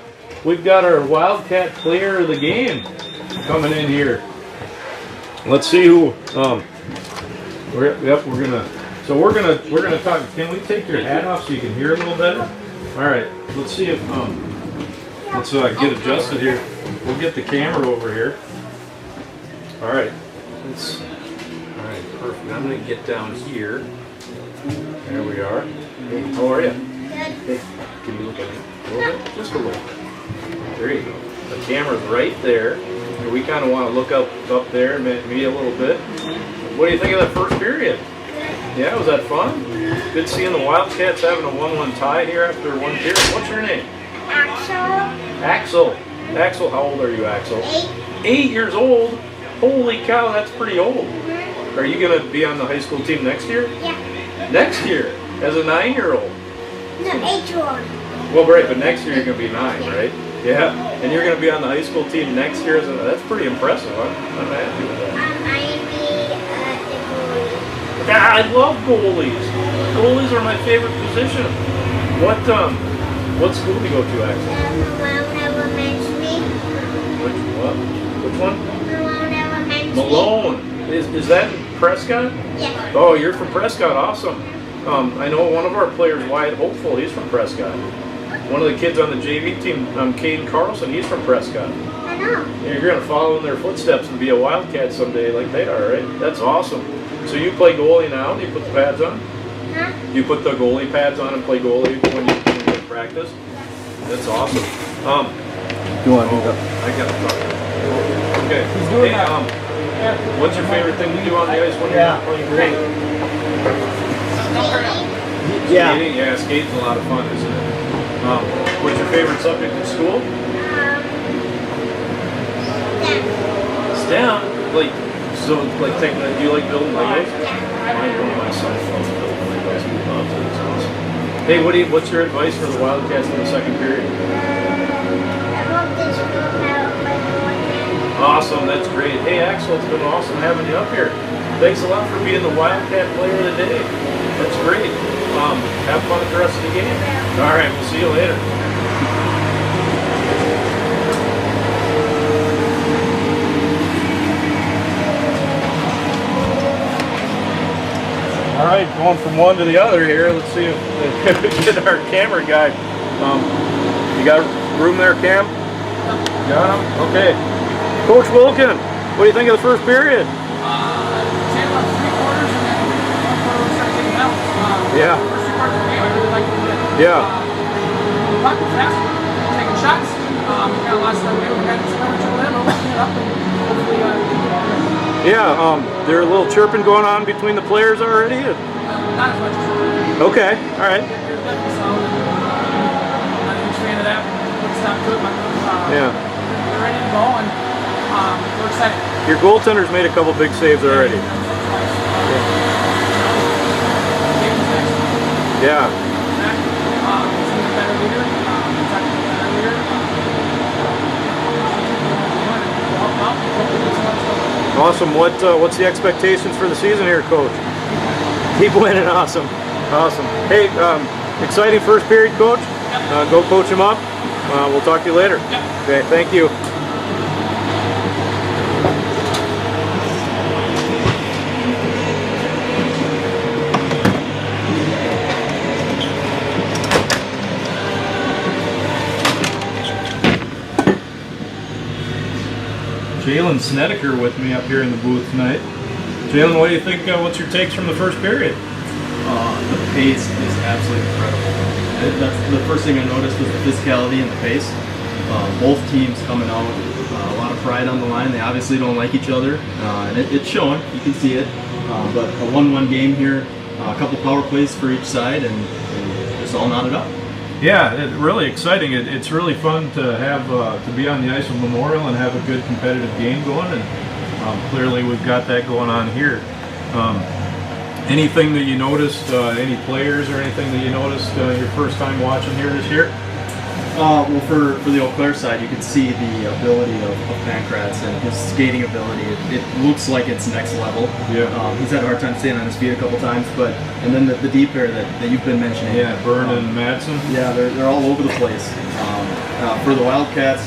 Wildcat player of the game coming in here. Let's see who. We're gonna talk. Can we take your hat off so you can hear a little better? All right. Let's see if let's get adjusted here. We'll get the camera over here. All right. All right. Perfect. I'm gonna get down here. There we are. Hey, how are you? Hey, can you look at me a little bit? Just a little bit. There you go. The camera's right there. We kind of want to look up there, maybe a little bit. What do you think of that first period? Yeah, was that fun? Good seeing the Wildcats having a 1-1 tie here after one period. What's your name? Axel. Axel, how old are you, Axel? 8 years old? Holy cow, that's pretty old. Are you going to be on the high school team next year? Yeah. Next year? As a 9-year-old? No, 8-year-old. Well, great, but next year you're going to be 9, right? Yeah, and you're going to be on the high school team next year. That's pretty impressive. I'm happy with that. I be the goalie. I love goalies. Goalies are my favorite position. What school do you go to, Axel? Malone Elementary. Which one? Malone Elementary. Malone. Is that in Prescott? Yeah. Oh, you're from Prescott. Awesome. I know one of our players, Wyatt Hopeful. He's from Prescott. One of the kids on the JV team, Caden Carlson, he's from Prescott. I know. You're going to follow in their footsteps and be a Wildcat someday like they are, right? That's awesome. So you play goalie now? Do you put the pads on? Huh? You put the goalie pads on and play goalie when you practice? That's awesome. You want to do I got to talk. Okay. Hey, what's your favorite thing to do on the ice when you're not playing goalie? Yeah. Skating? Yeah, skating's a lot of fun, isn't it? What's your favorite subject in school? STEM. Do you like building Legos? One of my sons loves building Legos. He loves it. It's awesome. Hey, what's your advice for the Wildcats in the second period? Awesome, that's great. Hey, Axel, it's been awesome having you up here. Thanks a lot for being the Wildcat player of the day. That's great. Have fun with the rest of the game. All right, we'll see you later. All right, going from one to the other here. Let's see if we get our camera guy. You got room there, Cam? Got him? Okay. Coach Wilkin, what do you think of the first period? Yeah. Yeah. Taking shots. Got a lot of stuff. We got this Yeah, there a little chirping going on between the players already? not as much as Okay, all right. there's definitely some. I'm a huge fan of that. It's not good. Yeah. We're ready to go, and we're excited. Your goaltender's made a couple big saves already. Yeah. Awesome. What's the expectations for the season here, Coach? Keep winning. Awesome. Awesome. Hey, exciting first period, Coach. Go coach him up. We'll talk to you later. Okay. Thank you. Jalen Snedeker with me up here in the booth tonight. Jalen, what do you think? What's your takes from the first period? The pace is absolutely incredible. That's the first thing I noticed was the physicality and the pace. Both teams coming out with a lot of pride on the line. They obviously don't like each other, and it's showing. You can see it. But a 1-1 game here, a couple power plays for each side, and it's all knotted up. Yeah, really exciting. It's really fun to have to be on the ice of Memorial and have a good competitive game going, and clearly we've got that going on here. Anything that you noticed, any players or anything that you noticed your first time watching here this year? Well, for the Eau Claire side, you can see the ability of Pancratz and his skating ability. It looks like it's next level. Yeah. He's had a hard time staying on his feet a couple times, and then the deep pair that you've been mentioning. Yeah, Byrne and Madsen. Yeah, they're all over the place. For the Wildcats,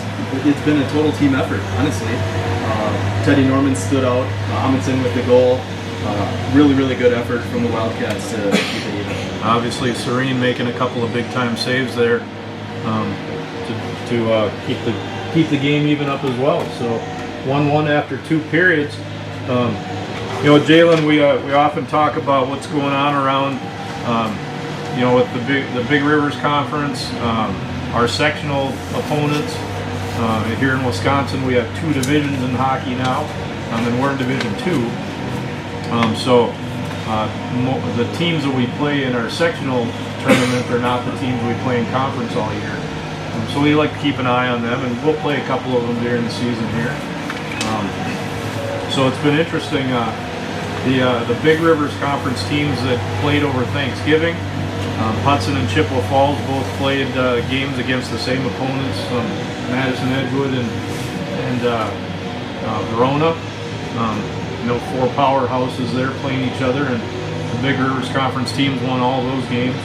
it's been a total team effort, honestly. Teddy Norman stood out. Amundsen with the goal. Really, really good effort from the Wildcats to keep it even. Obviously, Serene making a couple of big-time saves there to keep the game even up as well. So 1-1 after 2 periods. Jalen, we often talk about what's going on around with the Big Rivers Conference, our sectional opponents. Here in Wisconsin, we have 2 divisions in hockey now, and we're in Division 2. The teams that we play in our sectional tournament are not the teams we play in conference all year. So we like to keep an eye on them, and we'll play a couple of them during the season here. So it's been interesting. The Big Rivers Conference teams that played over Thanksgiving, Hudson and Chippewa Falls both played games against the same opponents, Madison Edgewood and Verona. 4 powerhouses there playing each other, and the Big Rivers Conference teams won all those games.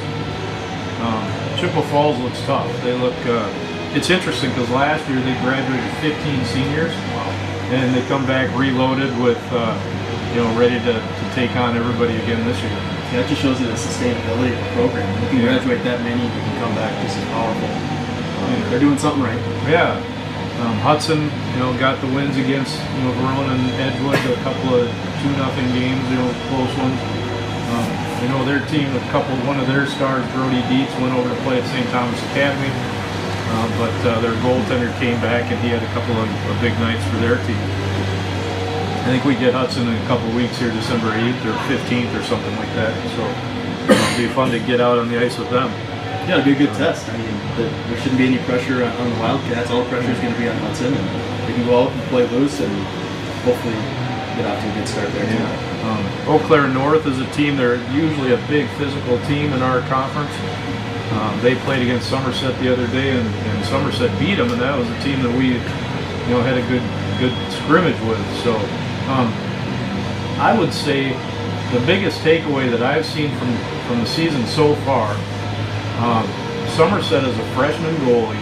Chippewa Falls looks tough. They look. It's interesting because last year they graduated 15 seniors, and they come back reloaded with, ready to take on everybody again this year. Yeah, that just shows you the sustainability of the program. When you can graduate that many, you can come back just as powerful. They're doing something right. Yeah. Hudson, got the wins against Verona and Edgewood, a couple of 2-0 games, close ones. Their team, one of their stars, Brody Dietz, went over to play at St. Thomas Academy, but their goaltender came back and he had a couple of big nights for their team. I think we get Hudson in a couple of weeks here, December 8th or 15th or something like that. So it'll be fun to get out on the ice with them. Yeah, it'll be a good test. I mean, there shouldn't be any pressure on the Wildcats. All the pressure is going to be on Hudson, and they can go out and play loose and hopefully get off to a good start there too. Eau Claire North is a team. They're usually a big physical team in our conference. They played against Somerset the other day, and Somerset beat them, and that was a team that we, had a good scrimmage with. So I would say the biggest takeaway that I've seen from the season so far. Somerset is a freshman goalie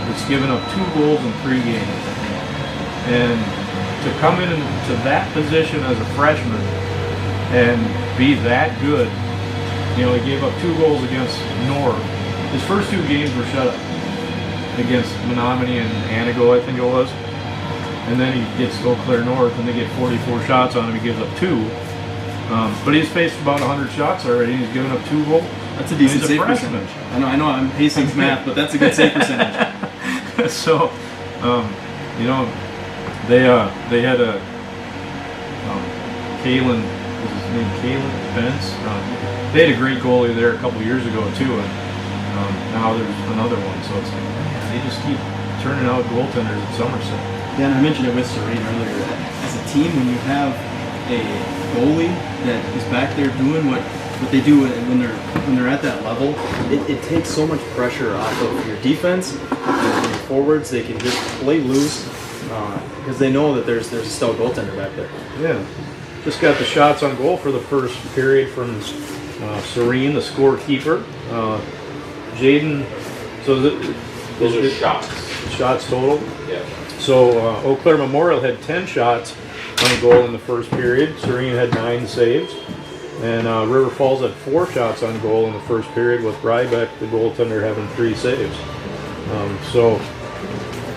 that's given up 2 goals in 3 games, and to come into that position as a freshman and be that good, he gave up 2 goals against North. His first 2 games were shut up against Menominee and Anago, I think it was, and then he gets to Eau Claire North and they get 44 shots on him. He gives up 2, but he's faced about 100 shots already, and he's given up 2 goals. That's a decent save percentage. I know I'm Hastings math, but that's a good save percentage. So, they had a Kalen, was his name Kalen Bentz? They had a great goalie there a couple years ago too, and now there's another one. So they just keep turning out goaltenders at Somerset. Yeah, and I mentioned it with Serene earlier. As a team, when you have a goalie that is back there doing what they do when they're at that level, it takes so much pressure off of your defense and your forwards. They can just play loose because they know that there's a stout goaltender back there. Yeah, just got the shots on goal for the first period from Serene, the scorekeeper. Jaden. So those are shots. Shots total. Yeah. So Eau Claire Memorial had 10 shots on goal in the first period. Serene had 9 saves. And River Falls had 4 shots on goal in the first period, with Rybeck, the goaltender, having 3 saves. So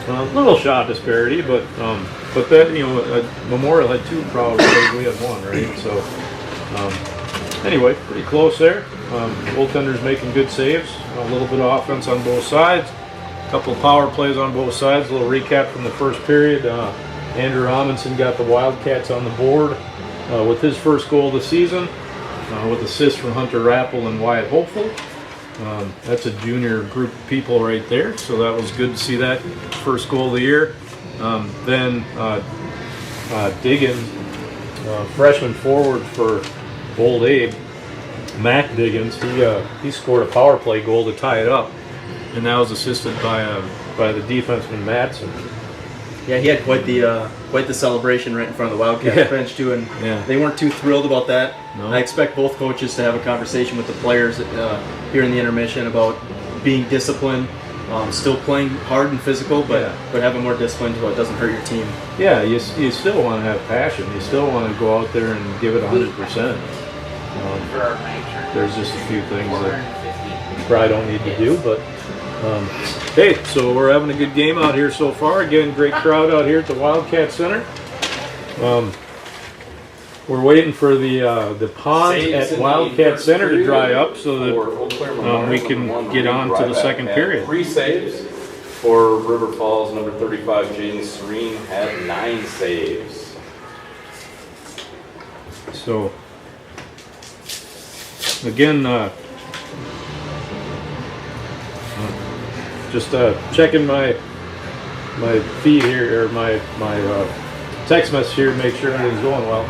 a little shot disparity, but that Memorial had 2 proud saves, we had 1, right? So anyway, pretty close there. Goaltenders making good saves. A little bit of offense on both sides. A couple of power plays on both sides. A little recap from the first period. Andrew Amundsen got the Wildcats on the board with his first goal of the season, with assists from Hunter Rappel and Wyatt Hopeful. That's a junior group of people right there, so that was good to see that first goal of the year. Then Diggins, freshman forward for Old Abe, Mac Diggins, he scored a power play goal to tie it up, and that was assisted by the defenseman Matson. Yeah, he had quite the celebration right in front of the Wildcat bench too, and they weren't too thrilled about that. No. I expect both coaches to have a conversation with the players here in the intermission about being disciplined, still playing hard and physical, but having more discipline so it doesn't hurt your team. Yeah, you still want to have passion. You still want to go out there and give it 100%. There's just a few things that you probably don't need to do, but hey, so we're having a good game out here so far. Again, great crowd out here at the Wildcat Center. We're waiting for the pond at Wildcat Center to dry up so that we can get on to the second period. 3 saves for River Falls. Number 35, Jaden Serene, had 9 saves. So, again, just checking my feed here, or my text message here to make sure everything's going well.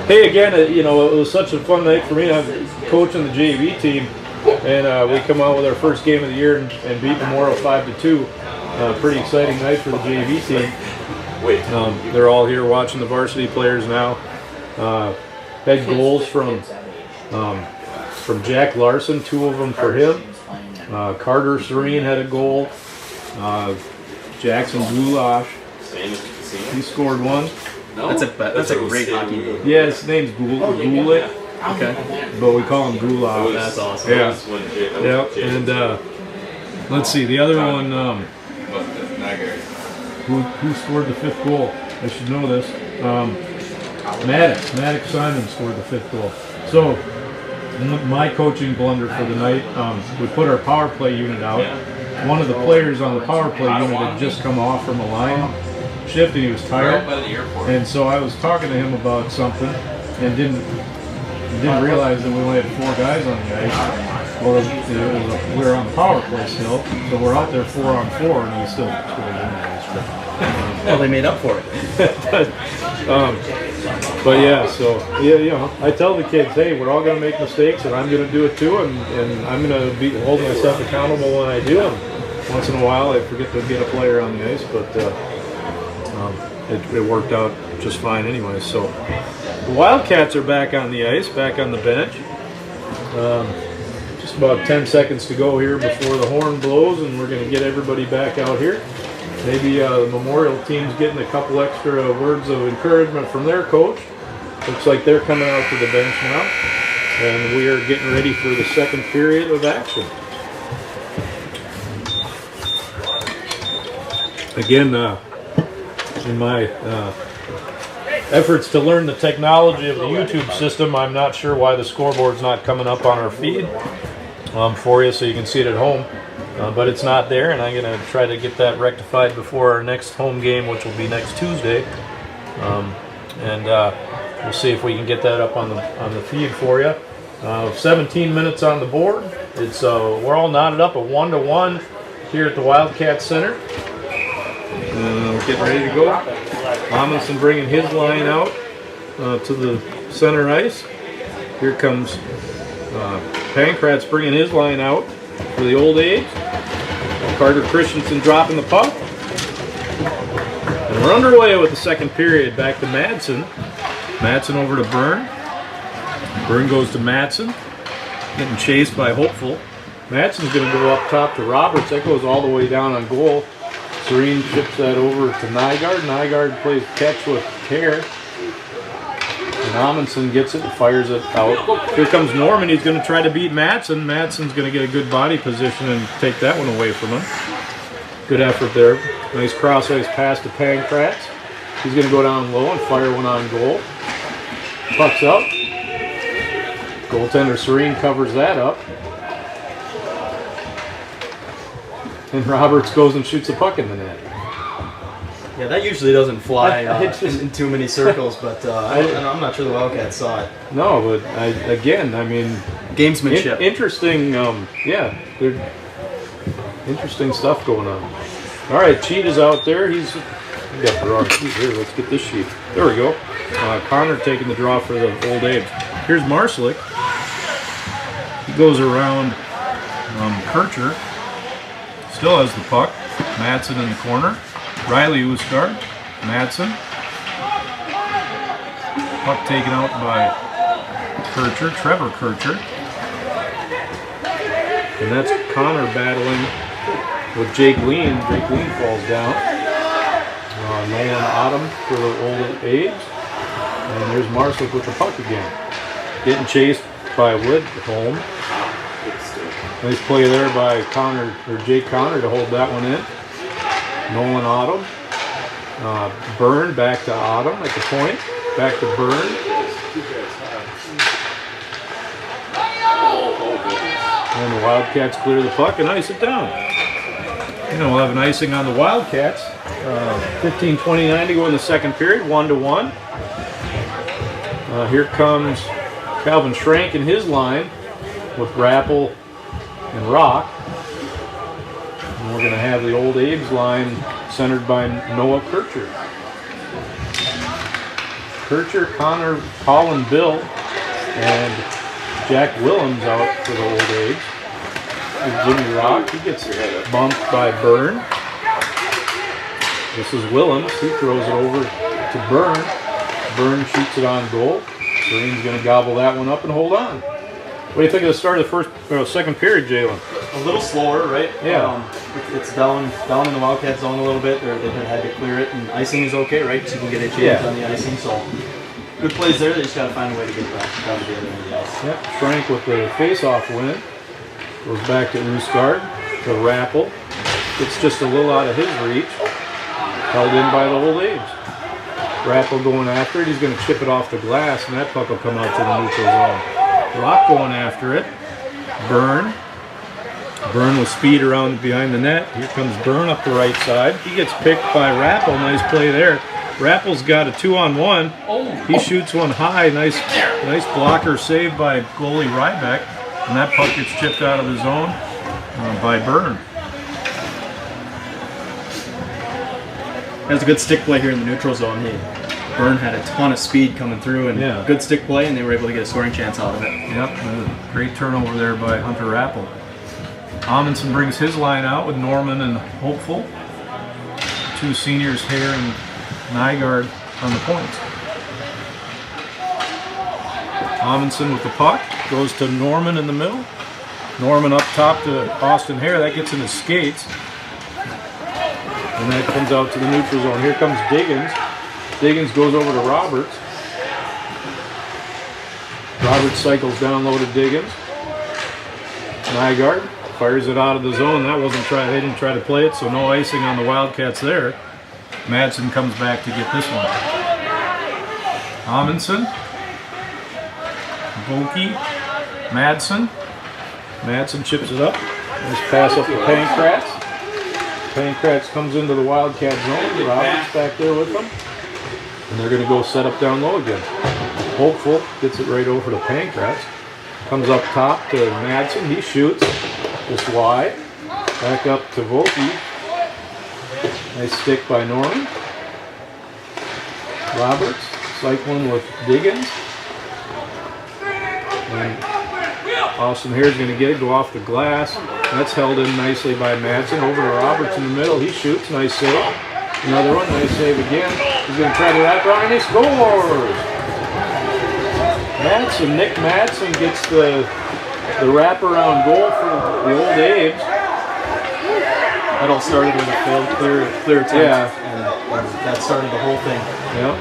Hey, again, it was such a fun night for me. I'm coaching the JV team, and we come out with our first game of the year and beat Memorial 5-2. Pretty exciting night for the JV team. They're all here watching the varsity players now. Had goals from Jack Larson, 2 of them for him. Carter Serene had a goal. Jackson Goulash, he scored 1. That's a great hockey name. Yeah, his name's Goulet. Okay. But we call him Goulash. That's awesome. Yeah. And let's see, the other one, who scored the 5th goal? I should know this. Maddox Simon scored the 5th goal. So, my coaching blunder for the night, we put our power play unit out. One of the players on the power play unit had just come off from a line shift and he was tired. And so I was talking to him about something and didn't realize that we only had 4 guys on the ice. Well, we were on the power play still, so we're out there 4 on 4 and we still scored anyways. Well, they made up for it. But yeah, so I tell the kids, hey, we're all going to make mistakes, and I'm going to do it too, and I'm going to be holding myself accountable when I do them. Once in a while, I forget to get a player on the ice, but it worked out just fine anyway. So the Wildcats are back on the ice, back on the bench. Just about 10 seconds to go here before the horn blows, and we're going to get everybody back out here. Maybe the Memorial team's getting a couple extra words of encouragement from their coach. Looks like they're coming out to the bench now. And we are getting ready for the second period of action. Again, in my efforts to learn the technology of the YouTube system, I'm not sure why the scoreboard's not coming up on our feed for you so you can see it at home. But it's not there, and I'm going to try to get that rectified before our next home game, which will be next Tuesday. We'll see if we can get that up on the feed for you. 17 minutes on the board. It's we're all knotted up at 1-1 here at the Wildcat Center. Getting ready to go. Amundsen bringing his line out to the center ice. Here comes Pankratz bringing his line out for the Old Age. Carter Christensen dropping the puck. And we're underway with the second period. Back to Madsen. Madsen over to Byrne. Byrne goes to Madsen. Getting chased by Hopeful. Madsen's going to go up top to Roberts. That goes all the way down on goal. Serene chips that over to Nygaard. Nygaard plays catch with care. And Amundsen gets it and fires it out. Here comes Norman. He's going to try to beat Madsen. Madsen's going to get a good body position and take that one away from him. Good effort there. Nice cross-ice pass to Pankratz. He's going to go down low and fire one on goal. Puck's up. Goaltender Serene covers that up. And Roberts goes and shoots a puck in the net. Yeah, that usually doesn't fly I just- in too many circles, but I'm not sure the Wildcats saw it. No, but again, I mean, Gamesmanship. interesting. Yeah, interesting stuff going on. All right, Cheetah's out there. We got the wrong sheet here. Let's get this sheet. There we go. Connor taking the draw for the Old Abe. Here's Marslick. He goes around Kircher. Still has the puck. Madsen in the corner. Riley Oostgaard. Madsen. Puck taken out by Kircher. Trevor Kircher. And that's Connor battling with Jake Lean. Jake Lean falls down. Nolan Autumn for the Old A's. And there's Marslick with the puck again. Getting chased by Woodholm. Nice play there by Jake Connor to hold that one in. Nolan Autumn. Byrne back to Autumn at the point. Back to Byrne. And the Wildcats clear the puck and ice it down. We'll have an icing on the Wildcats. 15:29 to go in the second period, 1-1. Here comes Calvin Schrank and his line with Rappel and Rock. And we're going to have the Old Abe's line centered by Noah Kircher. Kircher, Connor, Colin, Bill, and Jack Willems out for the Old Abe's. Here's Jimmy Rock. He gets bumped by Byrne. This is Willems. He throws it over to Byrne. Byrne shoots it on goal. Green's going to gobble that one up and hold on. What do you think of the start of the second period, Jalen? A little slower, right? Yeah. It's down in the Wildcat zone a little bit. They've had to clear it, and icing is okay, right? So you can get a chance on the icing. So good plays there. They just got to find a way to get back down to the other end of the ice. Yep. Schrank with the face-off win. Goes back to Oostgaard. To Rappel. It's just a little out of his reach. Held in by the Old Abe's. Rappel going after it. He's going to chip it off the glass, and that puck will come out to the neutral zone. Rock going after it. Byrne. Byrne with speed around behind the net. Here comes Byrne up the right side. He gets picked by Rappel. Nice play there. Rappel's got a 2-on-1. He shoots one high. Nice blocker save by goalie Rybeck. And that puck gets chipped out of the zone by Byrne. That was a good stick play here in the neutral zone. Byrne had a ton of speed coming through, and good stick play, and they were able to get a scoring chance out of it. Yep, great turnover there by Hunter Rappel. Amundsen brings his line out with Norman and Hopeful. Two seniors, Hare and Nygaard, on the points. Amundsen with the puck, goes to Norman in the middle. Norman up top to Austin Hare, that gets in his skates. And that comes out to the neutral zone. Here comes Diggins. Diggins goes over to Roberts. Roberts cycles down low to Diggins. Nygaard fires it out of the zone. That wasn't they didn't try to play it, so no icing on the Wildcats there. Madsen comes back to get this one. Amundsen. Volke. Madsen. Madsen chips it up. Nice pass up to Pankratz. Pankratz comes into the Wildcat zone. Roberts back there with them. And they're going to go set up down low again. Hopeful gets it right over to Pankratz. Comes up top to Madsen. He shoots just wide. Back up to Volke. Nice stick by Norman. Roberts cycling with Diggins. And Austin Hare's going to get it, go off the glass. That's held in nicely by Madsen. Over to Roberts in the middle. He shoots. Nice save. Another one. Nice save again. He's going to try to wrap around and he scores! Nick Madsen gets the wraparound goal for the Old Abe's. That all started with a failed clear attempt, and that started the whole thing. Yep.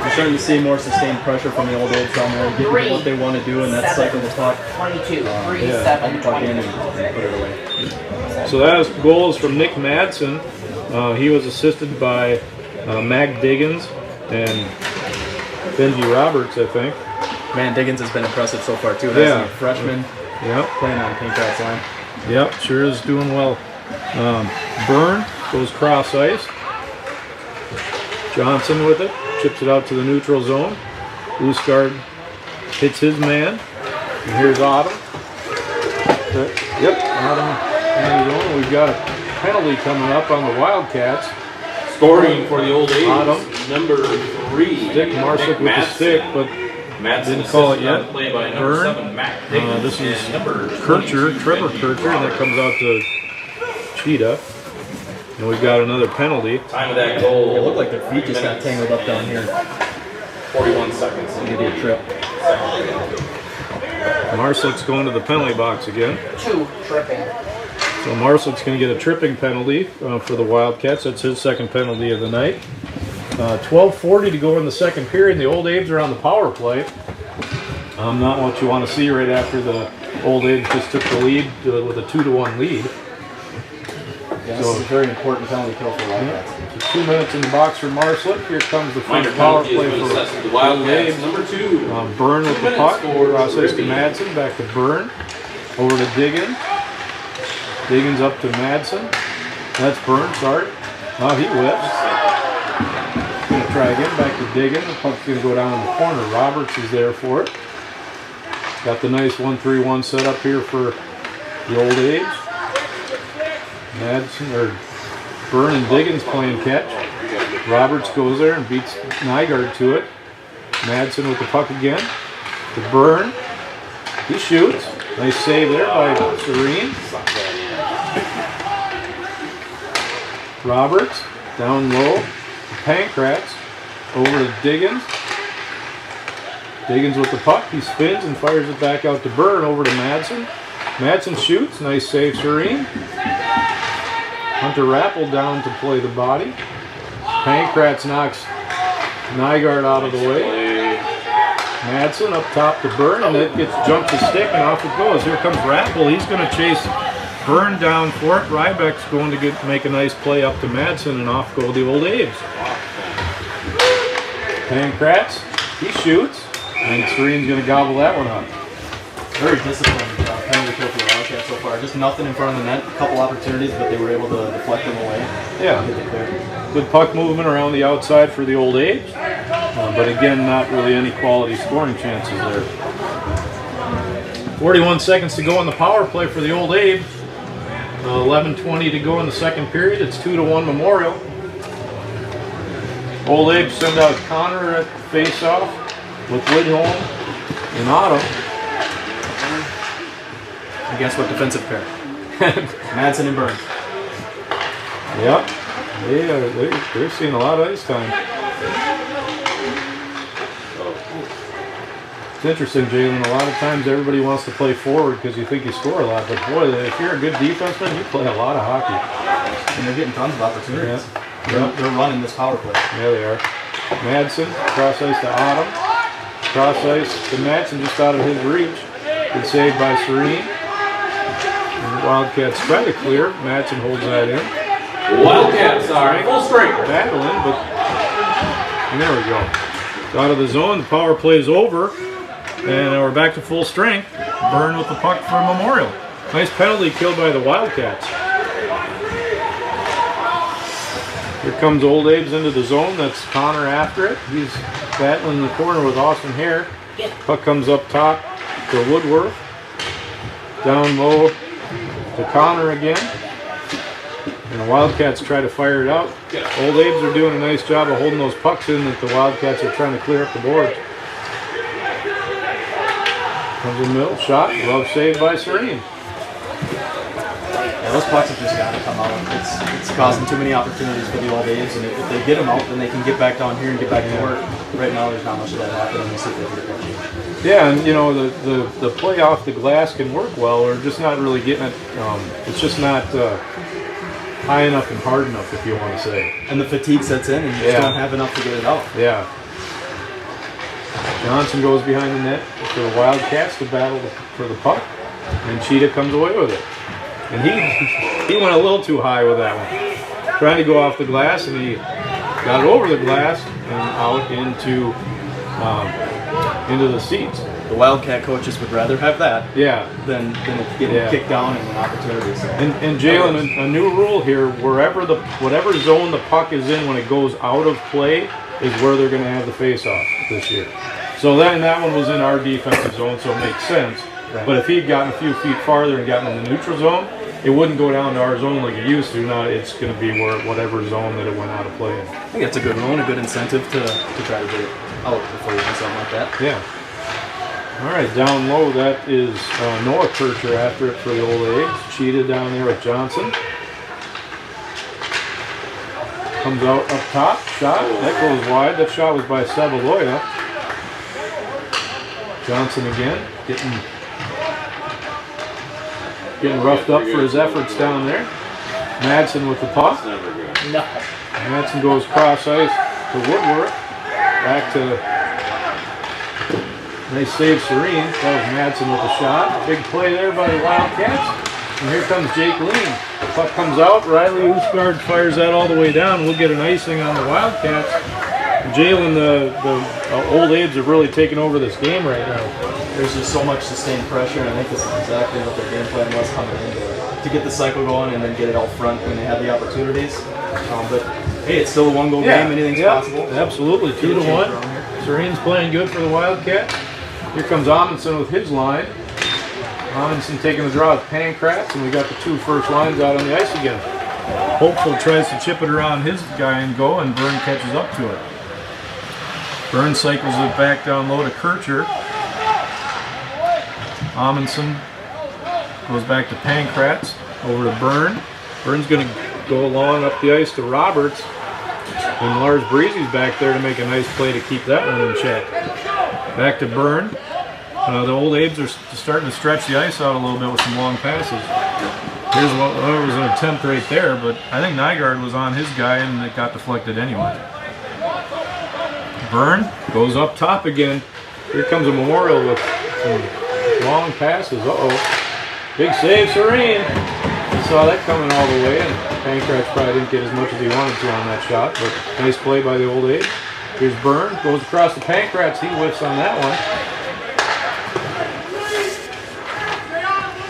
We're starting to see more sustained pressure from the Old Abe's down there, getting what they want to do, and that's cycle the puck. 22, 3, yeah. 7, Puck in 22. and put it away. So that was goals from Nick Madsen. He was assisted by Mac Diggins and Benji Roberts, I think. Man, Diggins has been impressive so far too. That's a freshman playing on Pankratz line. Yep, sure is doing well. Byrne goes cross ice. Johnson with it, chips it out to the neutral zone. Loose guard hits his man. And here's Autumn. Yep, Autumn in his own. We've got a penalty coming up on the Wildcats. Scoring for the Old A's, Autumn. number 3. Stick Marsick with the stick, but Madsen didn't call it assisted on yet. the play by number Burn. 7, Matt Diggins, This is and number Kircher, 22, Trevor Benji Kircher, and that Warner. comes out to Cheetah. And we've got another penalty. Time of that goal. It looked like their feet just got tangled up down here. 41 seconds. Give you a trip. Marsick's going to the penalty box again. 2 tripping. So Marsick's going to get a tripping penalty for the Wildcats. That's his second penalty of the night. 12:40 to go in the second period. The Old A's are on the power play. Not what you want to see right after the Old A's just took the lead with a 2-1 lead. Yeah, this is a very important penalty kill for Wildcats. So 2 minutes in the box for Marsick. Here comes the Minor first power penalty play has been for assessed to the Old Wildcats. A's. Number 2. Burn with 2 the minutes puck. scored, Process to Rippy. Madsen. Back to Burn. Over to Diggins. Diggins up to Madsen. That's Burn, sorry. Oh, he whips. Gonna try again. Back to Diggins. The puck's gonna go down in the corner. Roberts is there for it. Got the nice 1-3-1 set up here for the Old A's. Madsen, or Burn and Diggins playing catch. Roberts goes there and beats Nygaard to it. Madsen with the puck again. To Burn. He shoots. Nice save there by Serene. Roberts down low. Pancratz over to Diggins. Diggins with the puck. He spins and fires it back out to Burn over to Madsen. Madsen shoots. Nice save, Serene. Hunter Rappel down to play the body. Pancratz knocks Nygaard out of the way. Madsen up top to Burn, and it gets jumped to stick, and off it goes. Here comes Rappel. He's going to chase Burn down for it. Rybeck's going to make a nice play up to Madsen, and off go the Old A's. Pancratz, he shoots, and Serene's going to gobble that one up. Very disciplined penalty kill for the Wildcats so far. Just nothing in front of the net. A couple opportunities, but they were able to deflect them away. Yeah. Get it clear. Good puck movement around the outside for the Old A's, but again, not really any quality scoring chances there. 41 seconds to go in the power play for the Old A's. 11:20 to go in the second period. It's 2-1 Memorial. Old Abe send out Connor at face-off with Lidholm and Otto. And guess what defensive pair? Madsen and Burns. Yep. They're seeing a lot of ice time. It's interesting, Jalen. A lot of times everybody wants to play forward because you think you score a lot. But boy, if you're a good defenseman, you play a lot of hockey. And they're getting tons of opportunities. Yeah. They're running this power play. Yeah, they are. Madsen, cross ice to Autumn. Cross ice to Madsen, just out of his reach. Good save by Serene. And the Wildcats try to clear. Madsen holds that in. Wildcats are full strength. Battling, but and there we go. It's out of the zone. The power play is over, and we're back to full strength. Burn with the puck for Memorial. Nice penalty kill by the Wildcats. Here comes Old Abe's into the zone. That's Connor after it. He's battling in the corner with Austin Hare. Puck comes up top to Woodworth. Down low to Connor again. And the Wildcats try to fire it out. Old Abe's are doing a nice job of holding those pucks in that the Wildcats are trying to clear up the boards. Comes a middle shot. Glove saved by Serene. Yeah, those pucks have just got to come out. It's causing too many opportunities for the Old A's, and if they get them out, then they can get back down here and get back to work. Right now, there's not much of that happening. We'll see if they get it. Yeah, and you know the play off the glass can work well. We're just not really getting it. It's just not high enough and hard enough, if you want to say. And the fatigue sets in, and you just don't have enough to get it out. Yeah. Johnson goes behind the net for the Wildcats to battle for the puck, and Cheetah comes away with it. And he went a little too high with that one, trying to go off the glass, and he got it over the glass and out into the seats. The the Wildcat coaches would rather have that Yeah. than getting Yeah. kicked down and opportunities. And Jalen, a new rule here: whatever zone the puck is in when it goes out of play is where they're going to have the face-off this year. So then that one was in our defensive zone, so it makes sense. Right. But if he'd gotten a few feet farther and gotten in the neutral zone, it wouldn't go down to our zone like it used to. Now it's going to be whatever zone that it went out of play in. I think that's a good rule and a good incentive to try to get it out before you do something like that. Yeah. All right, down low, that is Noah Kircher after it for the Old A's. Cheated down there with Johnson. Comes out up top, shot. That goes wide. That shot was by Sabaloya. Johnson again, getting roughed up for his efforts down there. Madsen with the puck. No. Madsen goes cross ice to Woodworth. Back to nice save, Serene. That was Madsen with the shot. Big play there by the Wildcats. And here comes Jake Lean. The puck comes out. Riley Oosgaard fires that all the way down. We'll get an icing on the Wildcats. Jalen, the Old A's have really taken over this game right now. There's just so much sustained pressure, and I think this is exactly what their game plan was coming into it. To get the cycle going and then get it out front when they have the opportunities. But hey, it's still a one-goal game. Anything's possible. Absolutely, 2-1. Serene's playing good for the Wildcat. Here comes Amundsen with his line. Amundsen taking the draw with Pankratz, and we got the 2 first lines out on the ice again. Hopeful tries to chip it around his guy and go, and Byrne catches up to it. Byrne cycles it back down low to Kircher. Amundsen goes back to Pankratz, over to Byrne. Byrne's going to go along up the ice to Roberts. And Lars Breezy's back there to make a nice play to keep that one in check. Back to Byrne. The Old A's are starting to stretch the ice out a little bit with some long passes. Here's what it was an attempt right there, but I think Nygaard was on his guy and it got deflected anyway. Byrne goes up top again. Here comes a Memorial with some long passes. Big save, Serene. He saw that coming all the way, and Pankratz probably didn't get as much as he wanted to on that shot, but nice play by the Old A's. Here's Byrne, goes across to Pankratz. He whiffs on that one.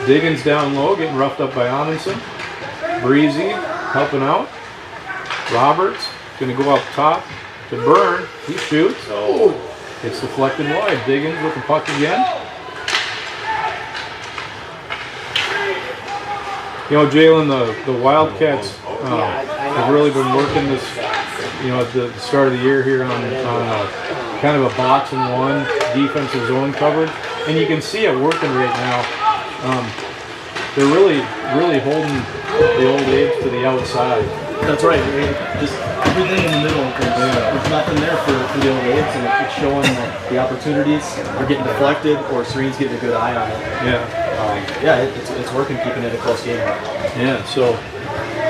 Diggins down low, getting roughed up by Amundsen. Breezy helping out. Roberts going to go up top to Byrne. He shoots. It's deflected wide. Diggins with the puck again. You know, Jalen, the Wildcats have really been working this, at the start of the year here on kind of a box and one defensive zone coverage. And you can see it working right now. They're really holding the Old A's to the outside. That's right. Just everything in the middle. There's nothing there for the Old A's, and it's showing that the opportunities are getting deflected, or Serene's getting a good eye on it. It's working, keeping it a close game. Yeah, so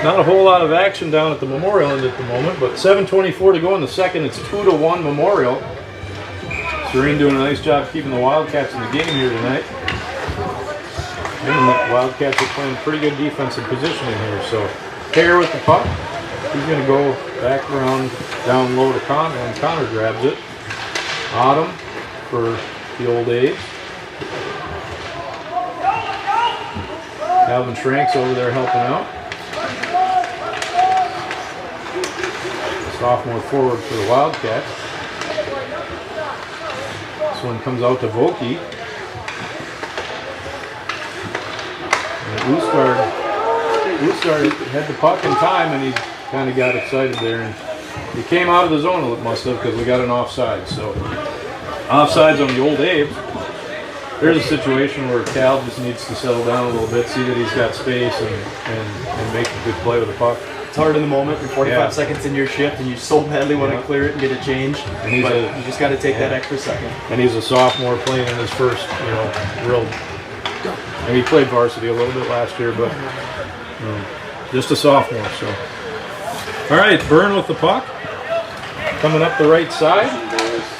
not a whole lot of action down at the Memorial end at the moment, but 7:24 to go in the second. It's 2-1 Memorial. Serene doing a nice job keeping the Wildcats in the game here tonight. And the Wildcats are playing pretty good defensive positioning here. So Hare with the puck. He's going to go back around down low to Connor, and Connor grabs it. Autumn for the Old A's. Alvin Schrank's over there helping out. Sophomore forward for the Wildcats. This one comes out to Volke. Oosgaard had the puck in time, and he kind of got excited there, and he came out of the zone, it must have, because we got an offside. So offsides on the Old A's. There's a situation where Cal just needs to settle down a little bit, see that he's got space, and make a good play with the puck. It's hard in the moment. You're 45 seconds into your shift, and you so badly want to clear it and get a change. And you just got to take that extra second. And he's a sophomore playing in his first, real. And he played varsity a little bit last year, but just a sophomore. So, all right, Byrne with the puck, coming up the right side,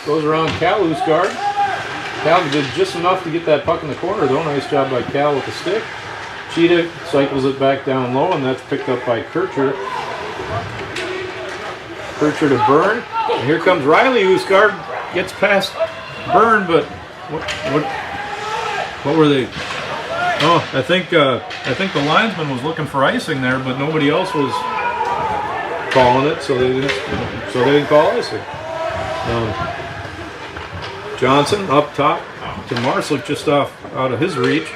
goes around Cal Oosgaard. Cal did just enough to get that puck in the corner, though. Nice job by Cal with the stick. Cheetah cycles it back down low, and that's picked up by Kircher. Kircher to Byrne. And here comes Riley Oosgaard. Gets past Byrne, but What were they? Oh, I think the linesman was looking for icing there, but nobody else was calling it, so they didn't call icing. Johnson up top to Marslick, just out of his reach,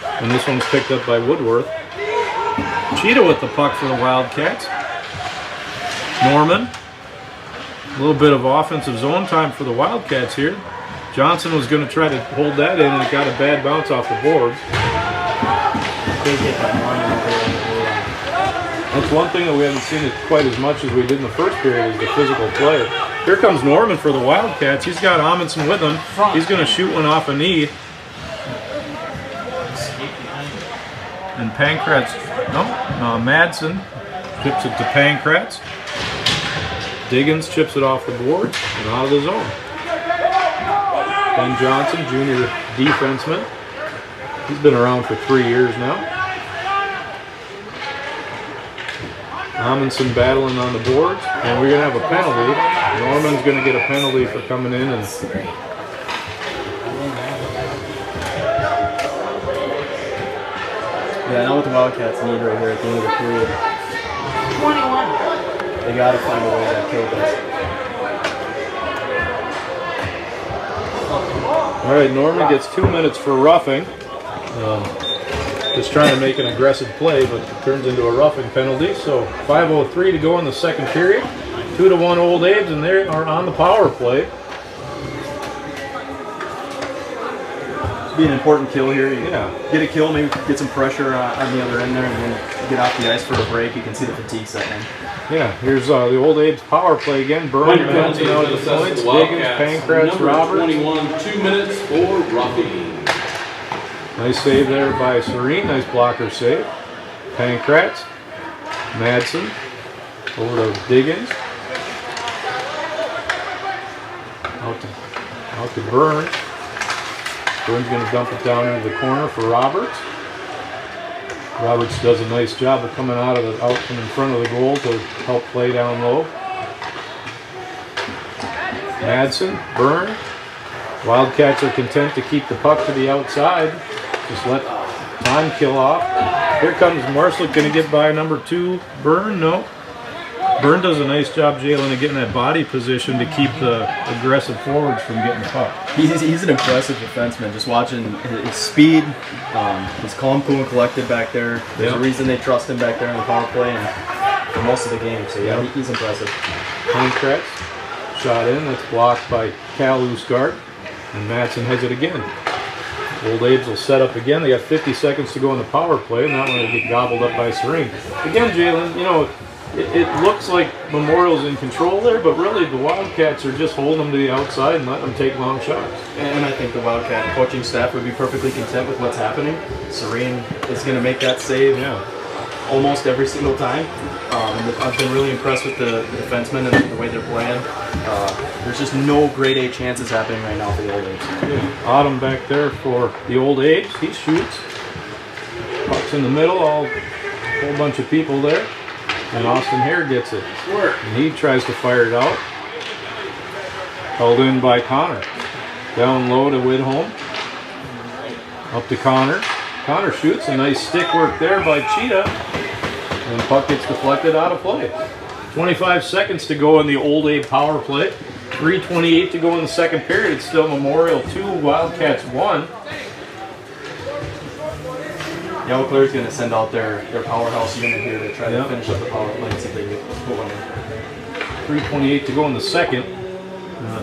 and this one's picked up by Woodworth. Cheetah with the puck for the Wildcats. Norman. A little bit of offensive zone time for the Wildcats here. Johnson was going to try to hold that in, and it got a bad bounce off the boards. That's one thing that we haven't seen it quite as much as we did in the first period, is the physical play. Here comes Norman for the Wildcats. He's got Amundsen with him. He's going to shoot one off a knee. And Pankratz, Madsen chips it to Pankratz. Diggins chips it off the boards and out of the zone. Ben Johnson, junior defenseman. He's been around for 3 years now. Amundsen battling on the boards, and we're going to have a penalty. Norman's going to get a penalty for coming in and Yeah, I know what the Wildcats need right here at the end of the period. 21. They got to find a way to kill this. all right, Norman gets 2 minutes for roughing. Just trying to make an aggressive play, but it turns into a roughing penalty. So 5:03 to go in the second period. 2-1 Old Abe's, and they are on the power play. It'd be an important kill here. You Yeah. get a kill, maybe get some pressure on the other end there, and then get off the ice for a break. You can see the fatigue setting in. Yeah, here's the Old Abe's power play again. Burn bouncing out of the points. Diggins, Pankratz, Roberts. 21, 2 minutes for roughing. Nice save there by Serene. Nice blocker save. Pankratz, Madsen, over to Diggins. Out to Burns. Burns going to dump it down into the corner for Roberts. Roberts does a nice job of coming out from in front of the goal to help play down low. Madsen, Burn. Wildcats are content to keep the puck to the outside. Just let time kill off. Here comes Marslick, going to get by number 2. Burn, no. Burn does a nice job, Jalen, of getting that body position to keep the aggressive forwards from getting the puck. He's an impressive defenseman. Just watching his speed, he's calm, cool, and collected back there. There's a reason they trust him back there on the power play and for most of the game. So yeah, he's impressive. Pankratz, shot in. That's blocked by Cal Usgard, and Madsen has it again. Old Abe's will set up again. They got 50 seconds to go in the power play, and that one will get gobbled up by Serene. Again, Jalen, it looks like Memorial's in control there, but really the Wildcats are just holding them to the outside and letting them take long shots. And I think the Wildcat coaching staff would be perfectly content with what's happening. Serene is going to make that save almost every single time. I've been really impressed with the defensemen and the way they're playing. There's just no grade A chances happening right now for the Old Abe's. Autumn back there for the Old Abe's. He shoots. Puck's in the middle, whole bunch of people there. And Austin Hare gets it. And he tries to fire it out. Held in by Connor. Down low to Widholm. Up to Connor. Connor shoots. A nice stick work there by Cheetah. And the puck gets deflected out of play. 25 seconds to go in the Old Abe power play. 3:28 to go in the second period. It's still Memorial 2, Wildcats 1. Eau Claire's going to send out their powerhouse unit here to try to finish up the power play and see if they can put one in. 3:28 to go in the second.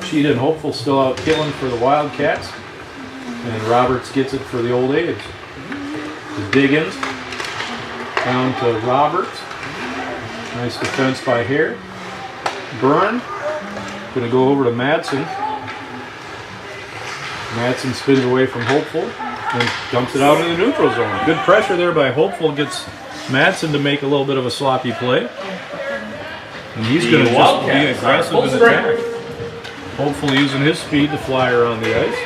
Cheetah and Hopeful still out killing for the Wildcats. And Roberts gets it for the Old Abe's. To Diggins. Down to Roberts. Nice defense by Hare. Byrne. Going to go over to Madsen. Madsen spins away from Hopeful and dumps it out in the neutral zone. Good pressure there by Hopeful. Gets Madsen to make a little bit of a sloppy play. And he's going to just be aggressive in attack. Hopefully using his speed to fly around the ice.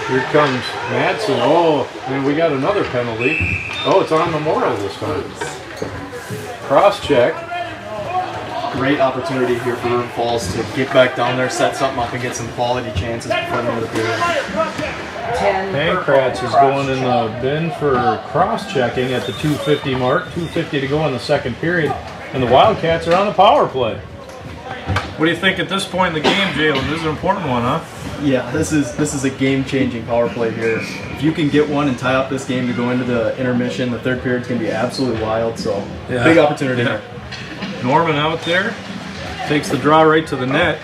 Here comes Madsen. Oh, and we got another penalty. Oh, it's on Memorial this time. Cross check. great opportunity here for River Falls to get back down there, set something up, and get some quality chances before the end of the period. Pancratz is going in the bin for cross-checking at the 2:50 mark. 2:50 to go in the second period, and the Wildcats are on the power play. What do you think at this point in the game, Jalen? This is an important one, huh? Yeah, this is a game-changing power play here. If you can get one and tie up this game to go into the intermission, the third period's going to be absolutely wild. So big opportunity here. Norman out there takes the draw right to the net.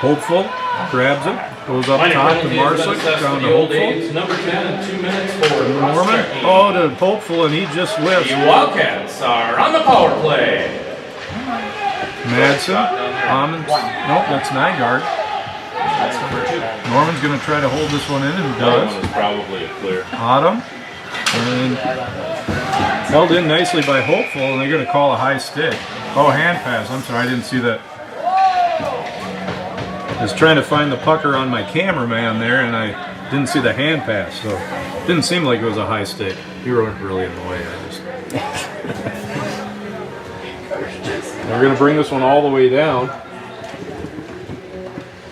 Hopeful grabs it, goes up top to Marsick, down to Hopeful. Number 10 and 2 minutes for Norman, oh, to Hopeful, and he just whiffs. The Wildcats are on the power play. Madsen, Hammonds, nope, that's Nygaard. That's number 2. Norman's going to try to hold this one in, and That does. one is probably a clear. Autumn, and held in nicely by Hopeful, and they're going to call a high stick. Oh, hand pass. I'm sorry, I didn't see that. I was trying to find the pucker on my cameraman there, and I didn't see the hand pass, so it didn't seem like it was a high stick. You weren't really in the way. We're going to bring this one all the way down.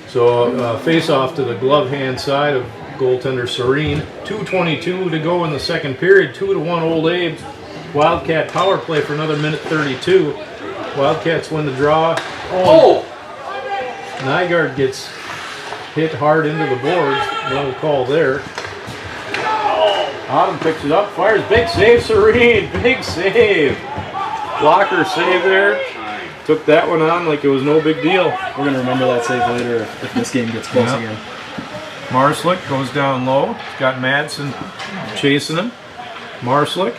So face off to the glove hand side of goaltender Serene. 2:22 to go in the second period. 2-1 Old Abe's. Wildcat power play for another minute 32. Wildcats win the draw. Oh! Nygaard gets hit hard into the boards. No call there. Autumn picks it up, fires. Big save, Serene. Big save. Blocker save there. Took that one on like it was no big deal. We're going to remember that save later if this game gets close again. Marslick goes down low. Got Madsen chasing him. Marslick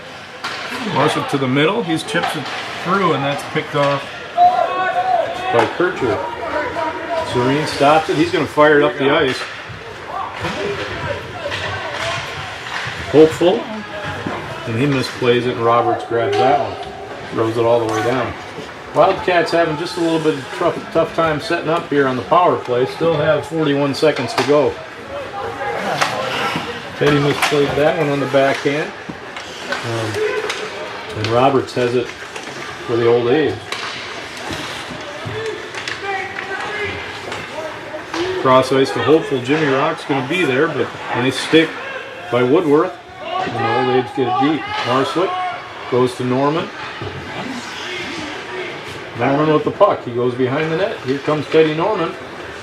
to the middle. He's chips it through, and that's picked off by Kircher. Serene stops it. He's going to fire it up the ice. Hopeful. And he misplays it, and Roberts grabs that one. Throws it all the way down. Wildcats having just a little bit of tough time setting up here on the power play. Still have 41 seconds to go. Teddy misplayed that one on the backhand. And Roberts has it for the Old A's. Cross ice to Hopeful. Jimmy Rock's going to be there, but nice stick by Woodworth. And the Old A's get it deep. Marslick goes to Norman. Norman with the puck. He goes behind the net. Here comes Teddy Norman.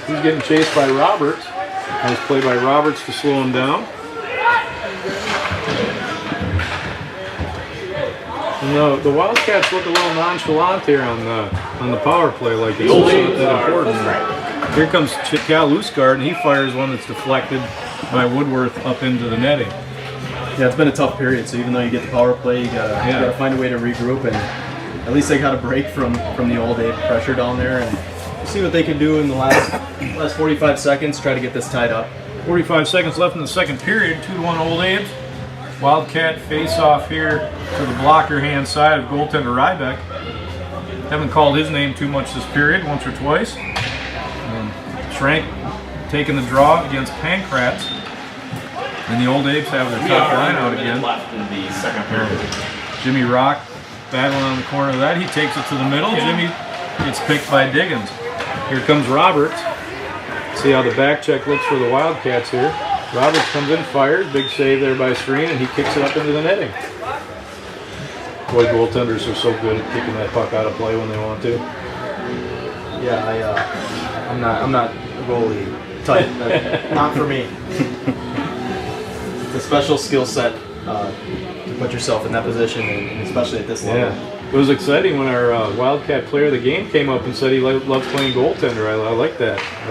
He's getting chased by Roberts. Nice play by Roberts to slow him down. And the Wildcats look a little nonchalant here on the power play, like it's not that important. Here comes Cal Loosgaard, and he fires one that's deflected by Woodworth up into the netting. Yeah, it's been a tough period, so even though you get the power play, you gotta find a way to regroup, and at least they got a break from the Old Abe pressure down there, and we'll see what they can do in the last 45 seconds, try to get this tied up. 45 seconds left in the second period, 2-1 Old Abe's. Wildcat face-off here to the blocker hand side of goaltender Rybeck. Haven't called his name too much this period, once or twice. Schrank taking the draw against Pancratz. And the Old Abe's have their top line out again. Left in the second period. Jimmy Rock battling on the corner of that. He takes it to the middle. Jimmy gets picked by Diggins. Here comes Roberts. See how the back check looks for the Wildcats here. Roberts comes in, fires. Big save there by Serene, and he kicks it up into the netting. Boy, goaltenders are so good at kicking that puck out of play when they want to. Yeah, I'm not a goalie type. Not for me. It's a special skill set to put yourself in that position, and especially at this level. Yeah. It was exciting when our Wildcat player of the game came up and said he loves playing goaltender. I like that. I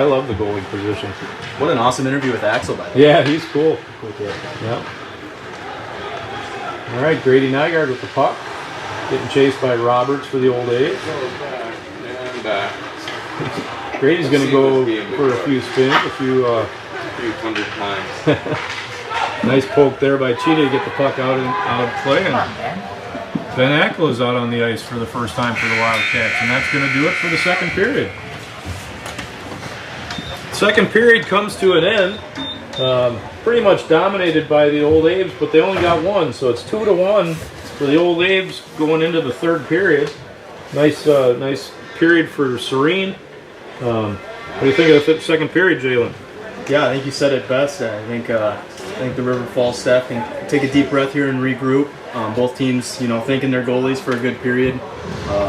love the goalie position. What an awesome interview with Axel, by the way. Yeah, he's cool. Cool kid. Yeah. All right, Grady Nygaard with the puck, getting chased by Roberts for the Old A's. And back. Grady's going to go for a few spins, a few hundred times. nice poke there by Cheetah to get the puck out of play. And Ben Ackle is out on the ice for the first time for the Wildcats, and that's going to do it for the second period. Second period comes to an end. Pretty much dominated by the Old Abe's, but they only got one, so it's 2-1 for the Old Abe's going into the third period. Nice period for Serene. What do you think of the second period, Jalen? Yeah, I think you said it best. I think the River Falls staff can take a deep breath here and regroup. Both teams, thanking their goalies for a good period.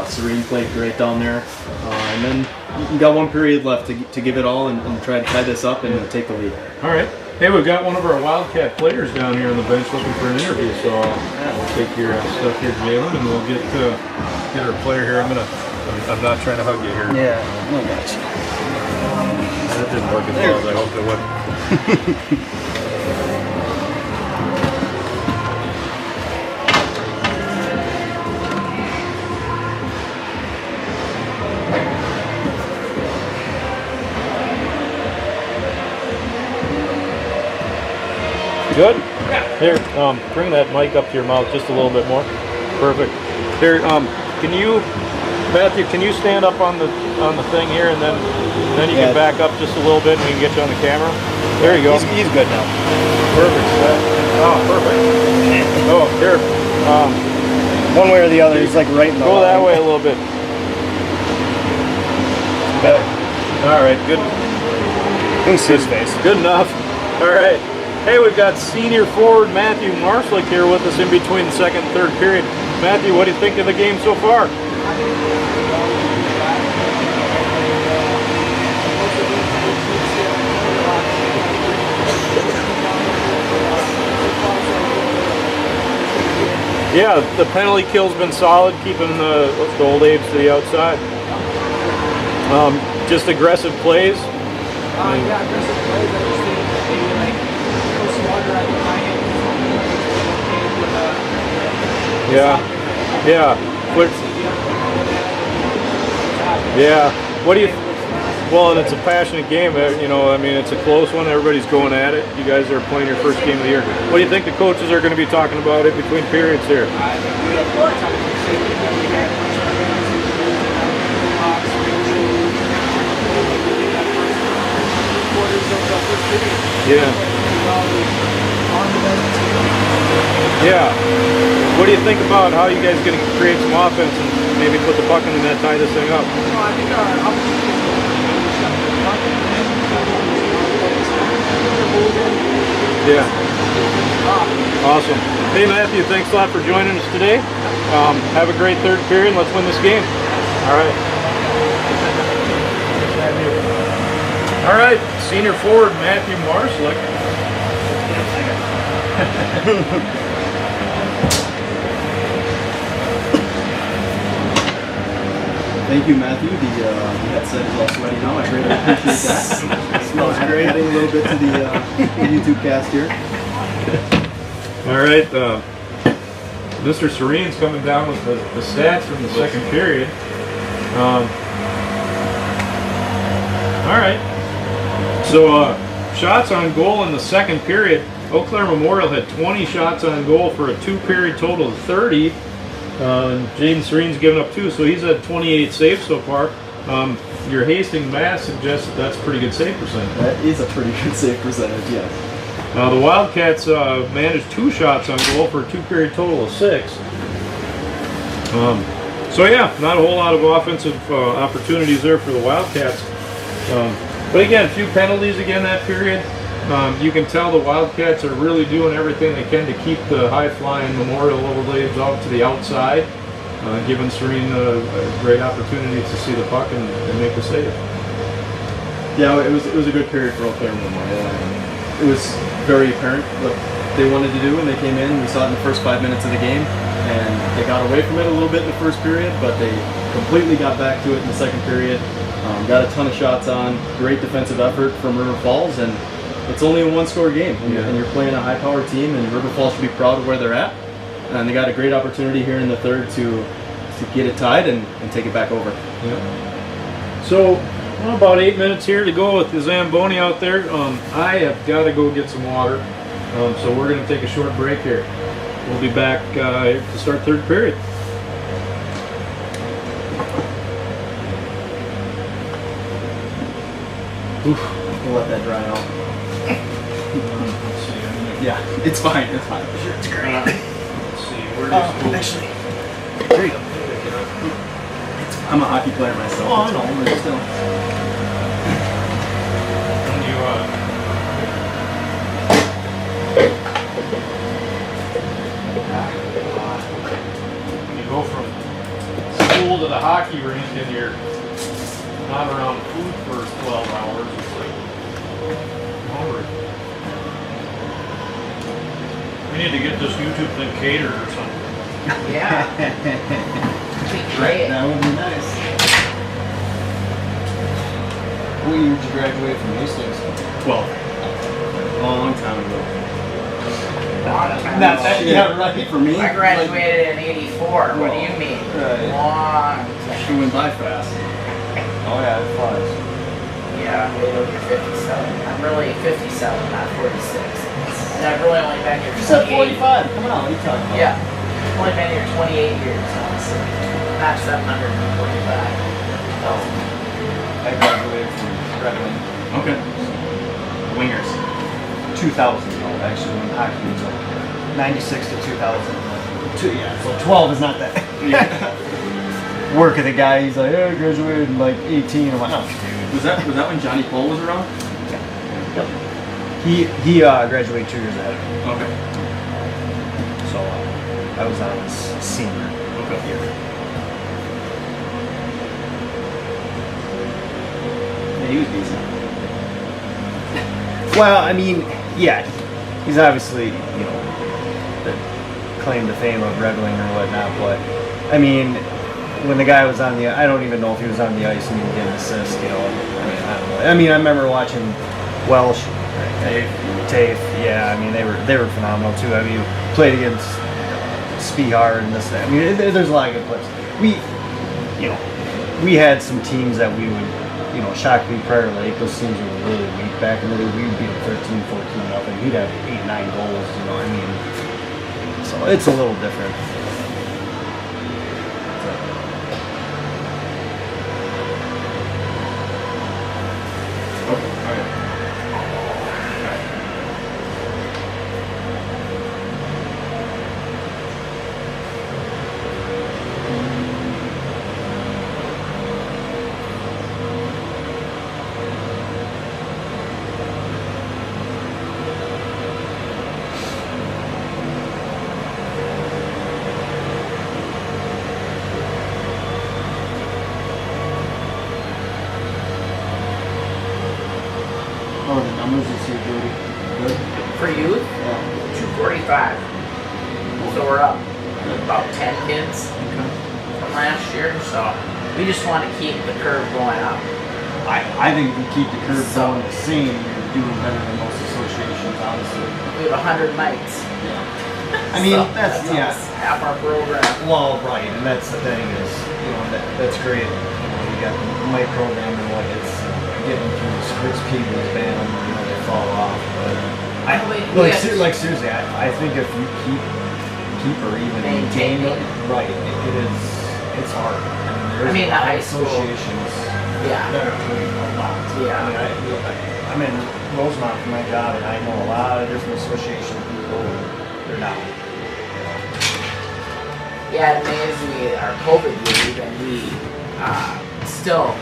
Serene played great down there, and then you got one period left to give it all and try to tie this up and take the lead. All right. Hey, we've got one of our Wildcat players down here on the bench looking for an interview, so we'll take your stuff here, Jalen, and we'll get our player here. I'm not trying to hug you here. Yeah, I got you. That didn't work as well as I hoped it would. Good? Here, bring that mic up to your mouth just a little bit more. Perfect. Here, Matthew, can you stand up on the thing here, and then you can back up just a little bit, and we can get you on the camera. There you go. He's good now. Perfect. Oh, perfect. Oh, here. One way or the other, he's like right in the Go that way a little bit. Better. All right, good. Who's his face? Good enough. All right. Hey, we've got senior forward Matthew Marslick here with us in between the second and third period. Matthew, what do you think of the game so far? Yeah, the penalty kill's been solid, keeping the old Abes to the outside. Just aggressive plays. Yeah, aggressive plays. I just think maybe like go smarter at the line. Yeah. What do you? Well, and it's a passionate game. It's a close one. Everybody's going at it. You guys are playing your first game of the year. What do you think the coaches are going to be talking about in between periods here? Yeah. What do you think about how you guys are going to create some offense and maybe put the puck in the net, tie this thing up? I think our opportunity is Yeah. Awesome. Hey, Matthew, thanks a lot for joining us today. Have a great third period. Let's win this game. All right. All right. Senior forward Matthew Marslick. Thank you, Matthew. The headset is all sweaty now. I really appreciate that. Smells great. Adding a little bit to the YouTube cast here. All right. Mr. Serene's coming down with the stats from the second period. All right. So shots on goal in the second period. Eau Claire Memorial had 20 shots on goal for a two-period total of 30. Jaden Serene's given up 2, so he's had 28 saves so far. Your Hastings math suggests that's a pretty good save percentage. That is a pretty good save percentage, yes. The Wildcats managed 2 shots on goal for a two-period total of 6. So yeah, not a whole lot of offensive opportunities there for the Wildcats. But again, a few penalties again that period. You can tell the Wildcats are really doing everything they can to keep the high-flying Memorial Overlays out to the outside, giving Serene a great opportunity to see the puck and make the save. Yeah, it was a good period for Eau Claire Memorial. It was very apparent what they wanted to do when they came in. We saw it in the first 5 minutes of the game, and they got away from it a little bit in the first period, but they completely got back to it in the second period. Got a ton of shots on, great defensive effort from River Falls, and it's only a one-score game, and you're playing a high-powered team, and River Falls should be proud of where they're at. And they got a great opportunity here in the third to get it tied and take it back over. Yeah. So, about 8 minutes here to go with the Zamboni out there. I have got to go get some water, so we're going to take a short break here. We'll be back to start third period. Oof, we'll let that dry out. Yeah, it's fine. It's fine. It's great. Let's see. Where Actually, there you go. I'm a hockey player myself. Oh, I know, but still. When you, when you go from school to the hockey rink and you're not around food for 12 hours, it's like, I'm hungry. We need to get this YouTube thing catered or something. Yeah. Be great. That would be nice. What year did you graduate from Hastings? 12. Long time ago. Long time Not ago. that, yeah, right. For me? I graduated in '84. What do you mean? Right. Long She time. went by fast. Oh yeah, it flies. Yeah, wait till you're 57. I'm really 57, not 46. And I've really only been here You said 28. 45. Come on, what are you talking about? Yeah. I've only been here 28 years, honestly. Not 745. I graduated from Redmond. Okay. Wingers. 2000 though, actually, when hockey was like 96 to 2000. Yeah, so 12 is not that. Work of the guy, he's like, yeah, I graduated in like 18. I'm like, oh, dude. Was that when Johnny Paul was around? Yep. He graduated 2 years ahead of me. Okay. So I was on his senior year. Yeah, he was decent. Well, I mean, yeah, he's obviously, you know, the claim to fame of Red Wing or whatnot, but I mean, when the guy was on the, I don't even know if he was on the ice and he would get an assist, you know. I don't know. I mean, I remember watching Welsh, Tafe, yeah. I mean, they were phenomenal too. I mean, played against Spihar and this. I mean, there's a lot of good players. We had some teams that we would, you know, Shakopee, Prior Lake. Those teams were really weak back in the day. We would beat them 13, 14 nothing. He'd have 8, 9 goals. You know, I mean, so it's a little different. Oh, the numbers this year, Jody. Good. For youth, Yeah. 245. So we're up about 10 kids from last year. So we just want to keep the curve going up. I think if you keep the curve So- going the same, you're doing better than most associations, honestly. We have 100 nights. I mean, So that's yeah. almost half our program. Well, right, and that's the thing is, you know, that's great. You know, you got the mic program and what it's getting through Chris Peebles band, you know, they fall off. But like seriously, I think if you keep or even maintain it, right, it's hard. I mean, the high school- associations Yeah. that are doing a lot. Yeah. I mean, I'm in Rosemont for my job, and I know a lot of different association people, and they're down. Yeah, it amazed me. Our COVID year, even we still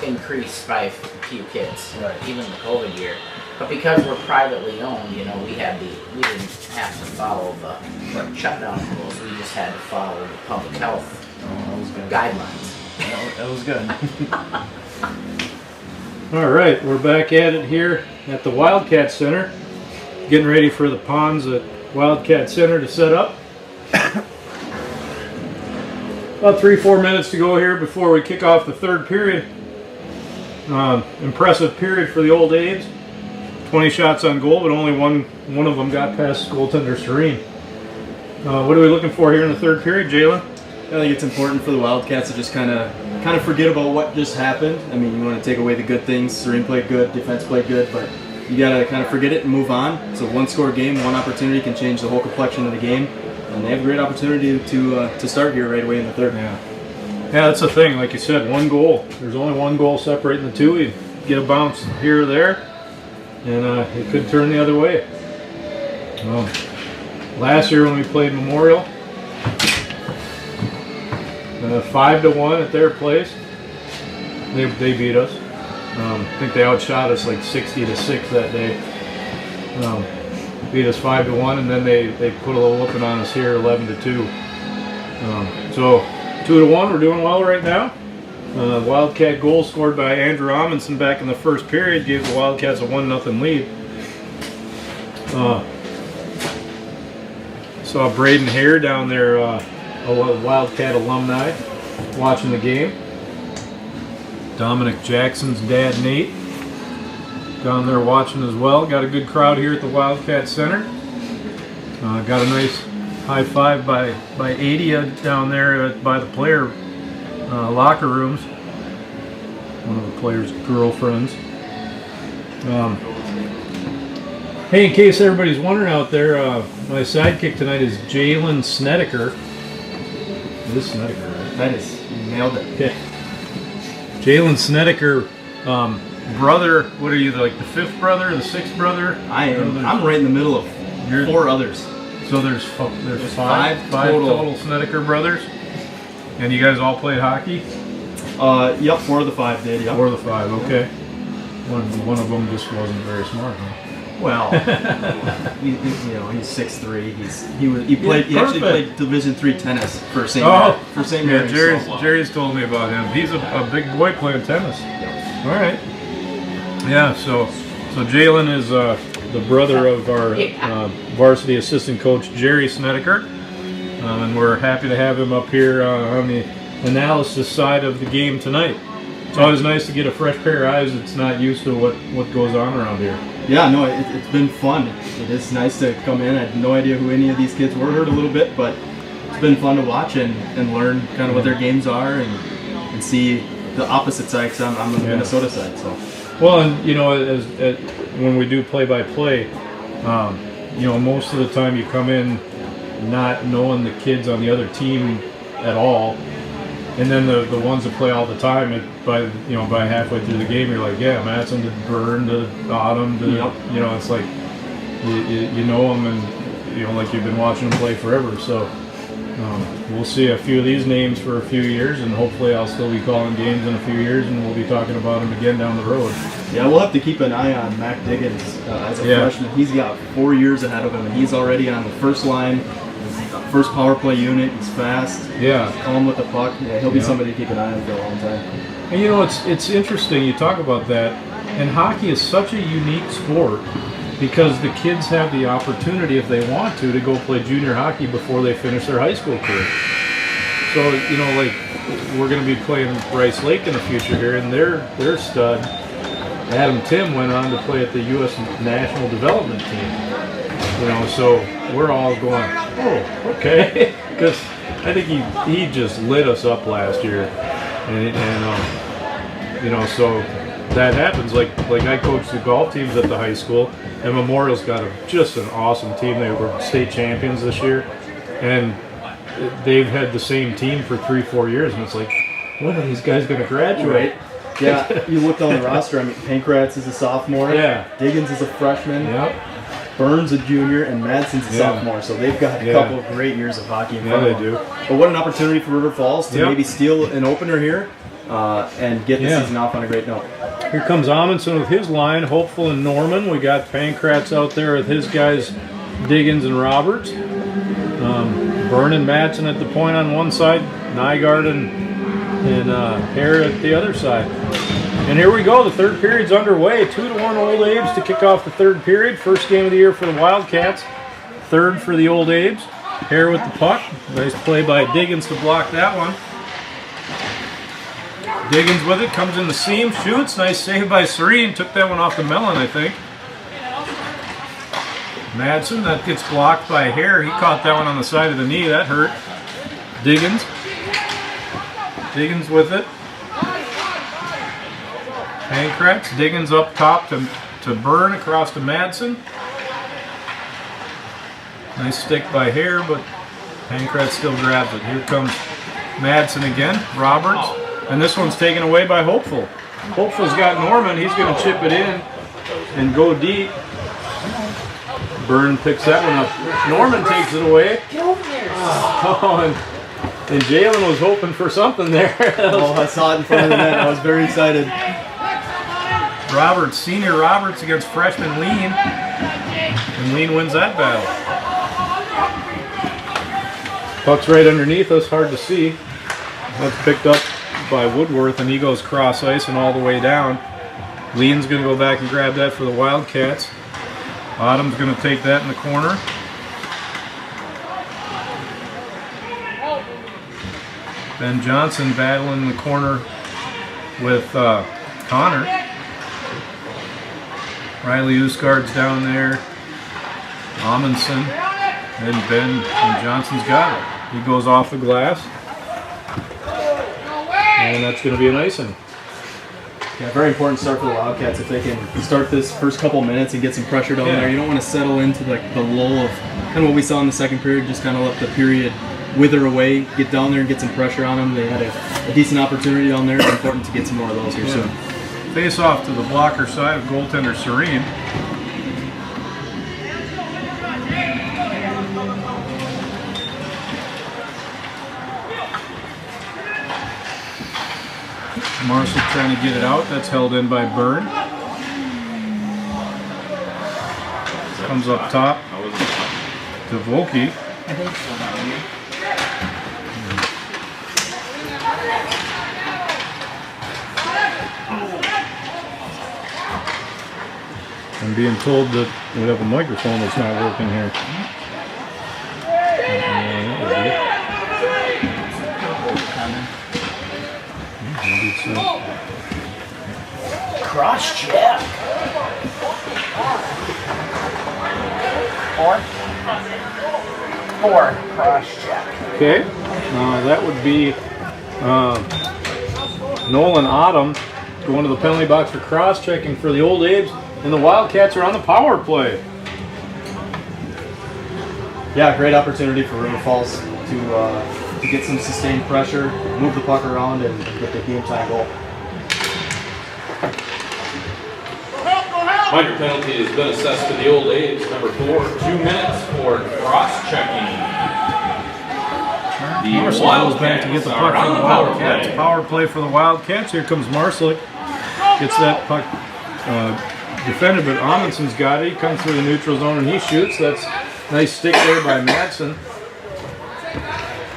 increased by a few kids, Right. even the COVID year. But because we're privately owned, you know, we didn't have to follow the shutdown rules. We just had to follow the public health That was good. guidelines. That was good. All right, we're back at it here at the Wildcat Center. Getting ready for the ponds at Wildcat Center to set up. About 3-4 minutes to go here before we kick off the third period. Impressive period for the Old A's. 20 shots on goal, but only one of them got past goaltender Serene. What are we looking for here in the third period, Jalen? I think it's important for the Wildcats to just kind of forget about what just happened. I mean, you want to take away the good things. Serene played good, defense played good, but you got to kind of forget it and move on. It's a one-score game. One opportunity can change the whole complexion of the game, and they have a great opportunity to start here right away in the third. Yeah, that's the thing. Like you said, one goal. There's only one goal separating the two. You get a bounce here or there, and it could turn the other way. Last year when we played Memorial, 5-1 at their place. They beat us. I think they outshot us like 60-6 that day. Beat us 5-1, and then they put a little whooping on us here, 11-2. So 2-1, we're doing well right now. Wildcat goal scored by Andrew Amundsen back in the first period gave the Wildcats a 1-0 lead. Saw Braden Hare down there, a Wildcat alumni, watching the game. Dominic Jackson's dad, Nate, down there watching as well. Got a good crowd here at the Wildcat Center. Got a nice high five by Adia down there by the player locker rooms. One of the players' girlfriends. Hey, in case everybody's wondering out there, my sidekick tonight is Jalen Snedeker. It is Snedeker, right? That is, you nailed it. Okay. Jalen Snedeker, brother, what are you, like the fifth brother or the sixth brother? I'm right in the middle of four others. So there's five total Snedeker brothers? And you guys all played hockey? Yep, 4 of the 5 did, yep. 4 of the 5, okay. One of them just wasn't very smart, huh? Well, he's 6'3". He actually played Division III tennis for St. Mary's. Jerry's told me about him. He's a big boy playing tennis. All right. Yeah. So Jalen is the brother of our varsity assistant coach Jerry Snedeker, and we're happy to have him up here on the analysis side of the game tonight. It's always nice to get a fresh pair of eyes that's not used to what goes on around here. Yeah, no, it's been fun. It is nice to come in. I had no idea who any of these kids were. Heard a little bit, but it's been fun to watch and learn kind of what their games are and see the opposite side, because I'm on the Minnesota side. So. Well, and as when we do play-by-play, most of the time you come in not knowing the kids on the other team at all. And then the ones that play all the time, by halfway through the game, you're like, yeah, Madsen to Byrne to Autumn to, it's like you know them and like you've been watching them play forever. So we'll see a few of these names for a few years, and hopefully I'll still be calling games in a few years, and we'll be talking about them again down the road. Yeah, we'll have to keep an eye on Mac Diggins as a freshman. He's got 4 years ahead of him, and he's already on the first line. First power play unit, he's fast. Yeah. Calm with the puck. Yeah, he'll be somebody to keep an eye on for a long time. And it's interesting you talk about that. And hockey is such a unique sport because the kids have the opportunity, if they want to go play junior hockey before they finish their high school career. So, like we're going to be playing Rice Lake in the future here, and their stud, Adam Tim, went on to play at the U.S. National Development Team. So we're all going, oh, okay, because I think he just lit us up last year, and so that happens. Like I coached the golf teams at the high school, and Memorial's got just an awesome team. They were state champions this year, and they've had the same team for 3-4 years, and it's like, when are these guys going to graduate? Right. Yeah, you look down the roster. I mean, Pankratz is a sophomore. Yeah. Diggins is a freshman. Yep. Burns a junior, and Madsen's a sophomore, so they've got a couple of great years of hockey in front of them. They do. But what an opportunity for River Falls to maybe steal an opener here and get the season off on a great note. Here comes Amundsen with his line, Hopeful and Norman. We got Pankratz out there with his guys, Diggins and Roberts. Byrne and Madsen at the point on one side, Nygaard and Hare at the other side. And here we go, the third period's underway. 2-1 Old Abe's to kick off the third period. First game of the year for the Wildcats. Third for the Old Abe's. Hare with the puck. Nice play by Diggins to block that one. Diggins with it, comes in the seam, shoots. Nice save by Serene. Took that one off the melon, I think. Madsen, that gets blocked by Hare. He caught that one on the side of the knee. That hurt. Diggins with it. Pankratz, Diggins up top to Byrne, across to Madsen. Nice stick by Hare, but Pankratz still grabs it. Here comes Madsen again, Roberts, and this one's taken away by Hopeful. Hopeful's got Norman, he's going to chip it in and go deep. Byrne picks that one up. Norman takes it away. Oh, and And Jalen was hoping for something there. Oh, I saw it in front of the net. I was very excited. Roberts, senior Roberts against freshman Lean. And Lean wins that battle. Puck's right underneath us, hard to see. That's picked up by Woodworth, and he goes cross ice and all the way down. Lean's going to go back and grab that for the Wildcats. Autumn's going to take that in the corner. Ben Johnson battling in the corner with Connor. Riley Usgaard's down there. Amundsen. And Ben and Johnson's got it. He goes off the glass. And that's going to be an icing. Yeah, very important start for the Wildcats. If they can start this first couple minutes and get some pressure down there, you don't want to settle into like the lull of kind of what we saw in the second period. Just kind of let the period wither away. Get down there and get some pressure on them. They had a decent opportunity down there. It's important to get some more of those here soon. Face off to the blocker side of goaltender Serene. Marshall trying to get it out. That's held in by Byrne. Comes up top to Volke. I'm being told that we have a microphone that's not working here. Cross check. Four cross check. Okay, that would be Nolan Autumn going to the penalty box for cross-checking for the Old Abes, and the Wildcats are on the power play. Yeah, great opportunity for River Falls to get some sustained pressure, move the puck around, and get the game time goal. Minor penalty has been assessed to the Old Abes, number 4, 2 minutes for cross-checking. The Marshall goes back to get the puck for the Wildcats. Power play for the Wildcats. Here comes Marslick. Gets that puck defended, but Amundsen's got it. He comes through the neutral zone and he shoots. That's a nice stick there by Madsen.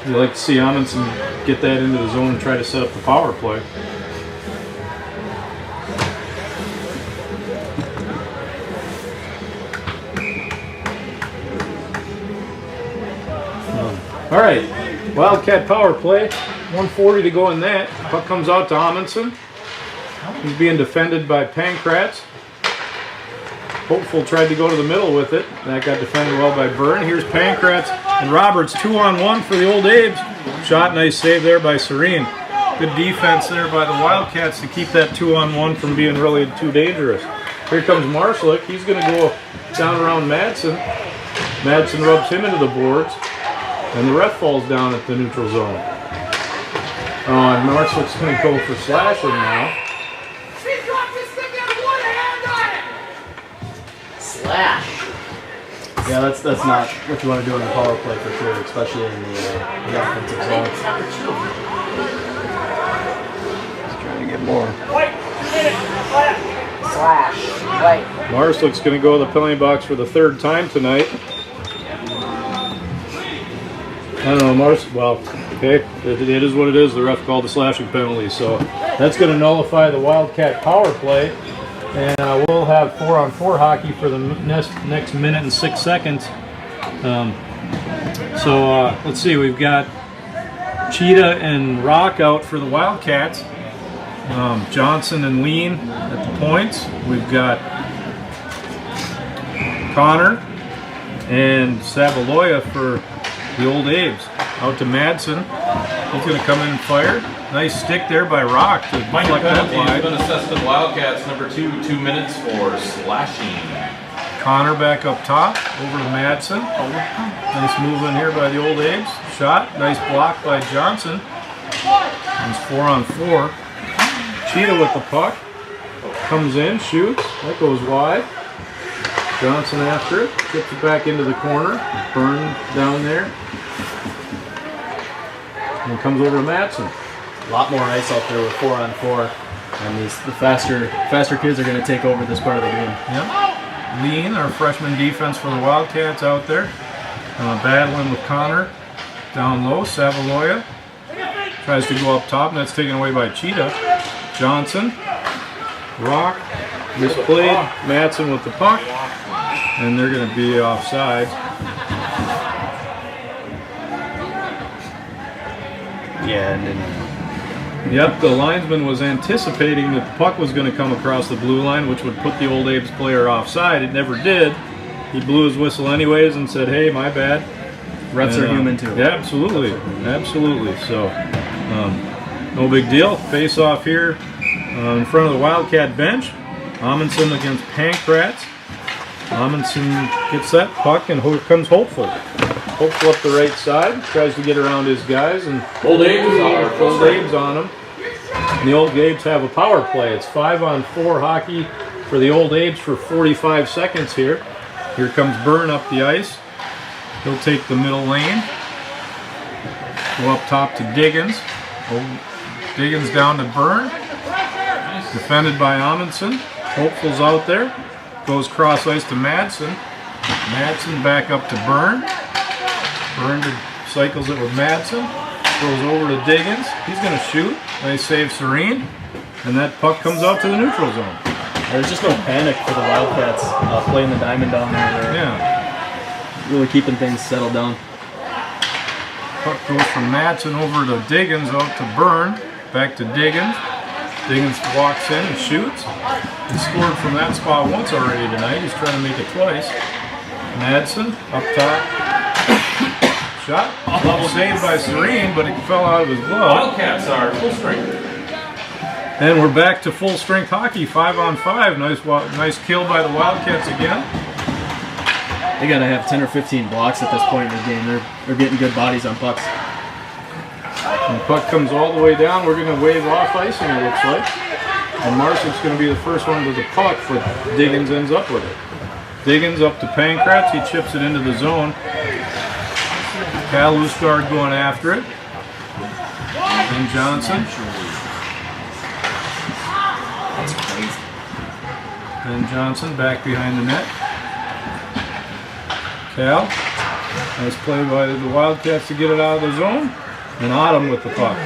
You like to see Amundsen get that into the zone and try to set up the power play. All right, Wildcat power play, 1:40 to go in that. Puck comes out to Amundsen. He's being defended by Pankratz. Hopeful tried to go to the middle with it. That got defended well by Byrne. Here's Pankratz and Roberts, 2-on-1 for the Old Abes. Shot, nice save there by Serene. Good defense there by the Wildcats to keep that 2-on-1 from being really too dangerous. Here comes Marslick. He's going to go down around Madsen. Madsen rubs him into the boards. And the ref falls down at the neutral zone. And Marslick's going to go for slashing now. Slash. Yeah, that's not what you want to do in the power play for sure, especially in the offensive zone. It's number 2. Trying to get more. Slash. Right. Marslick's going to go to the penalty box for the 3rd time tonight. I don't know, well, okay, it is what it is. The ref called the slashing penalty, so that's going to nullify the Wildcat power play. And we'll have 4-on-4 hockey for the next minute and 6 seconds. Let's see, we've got Cheetah and Rock out for the Wildcats. Johnson and Lean at the points. We've got Connor and Savaloya for the Old Abes. Out to Madsen. He's going to come in and fire. Nice stick there by Rock to Minor deflect that penalty has wide. been assessed to the Wildcats, number 2, 2 minutes for slashing. Connor back up top, over to Madsen. Nice movement here by the Old Abes. Shot, nice block by Johnson. It's 4-on-4. Cheetah with the puck. Comes in, shoots. That goes wide. Johnson after it. Gets it back into the corner. Byrne down there. And comes over to Matson. A lot more ice out there with 4-on-4, and the faster kids are going to take over this part of the game. Yep. Lean, our freshman defense for the Wildcats out there. Battling with Connor. Down low, Savaloya. Tries to go up top, and that's taken away by Cheetah. Johnson. Rock. Misplayed. Matson with the puck. And they're going to be offside. Yeah, and then Yep, the linesman was anticipating that the puck was going to come across the blue line, which would put the Old Abe's player offside. It never did. He blew his whistle anyways and said, hey, my bad. refs are human too. Yeah, absolutely. Absolutely. So, no big deal. Face off here in front of the Wildcat bench. Amundsen against Pankratz. Amundsen gets that puck, and here comes Hopeful. Hopeful up the right side, tries to get around his guys, and Old Abe's on him. And the Old Abe's have a power play. It's 5-on-4 hockey for the Old Abe's for 45 seconds here. Here comes Byrne up the ice. He'll take the middle lane. Go up top to Diggins. Diggins down to Byrne. Defended by Amundsen. Hopeful's out there. Goes cross ice to Madsen. Madsen back up to Byrne. Byrne cycles it with Madsen. Goes over to Diggins. He's going to shoot. Nice save, Serene. And that puck comes out to the neutral zone. There's just no panic for the Wildcats playing the diamond down there. Yeah. Really keeping things settled down. Puck goes from Madsen over to Diggins, out to Byrne. Back to Diggins. Diggins walks in and shoots. He scored from that spot once already tonight. He's trying to make it twice. Madsen up top. Shot. Saved by Serene, but it fell out of his glove. Wildcats are full strength. And we're back to full strength hockey, 5-on-5. Nice kill by the Wildcats again. They got to have 10 or 15 blocks at this point in the game. They're getting good bodies on pucks. And the puck comes all the way down. We're going to wave off icing, it looks like. And Marshall's going to be the first one to the puck, but Diggins ends up with it. Diggins up to Pankratz. He chips it into the zone. Cal Lustard going after it. And Johnson. That's crazy. And Johnson back behind the net. Cal. Nice play by the Wildcats to get it out of the zone. And Autumn with the puck.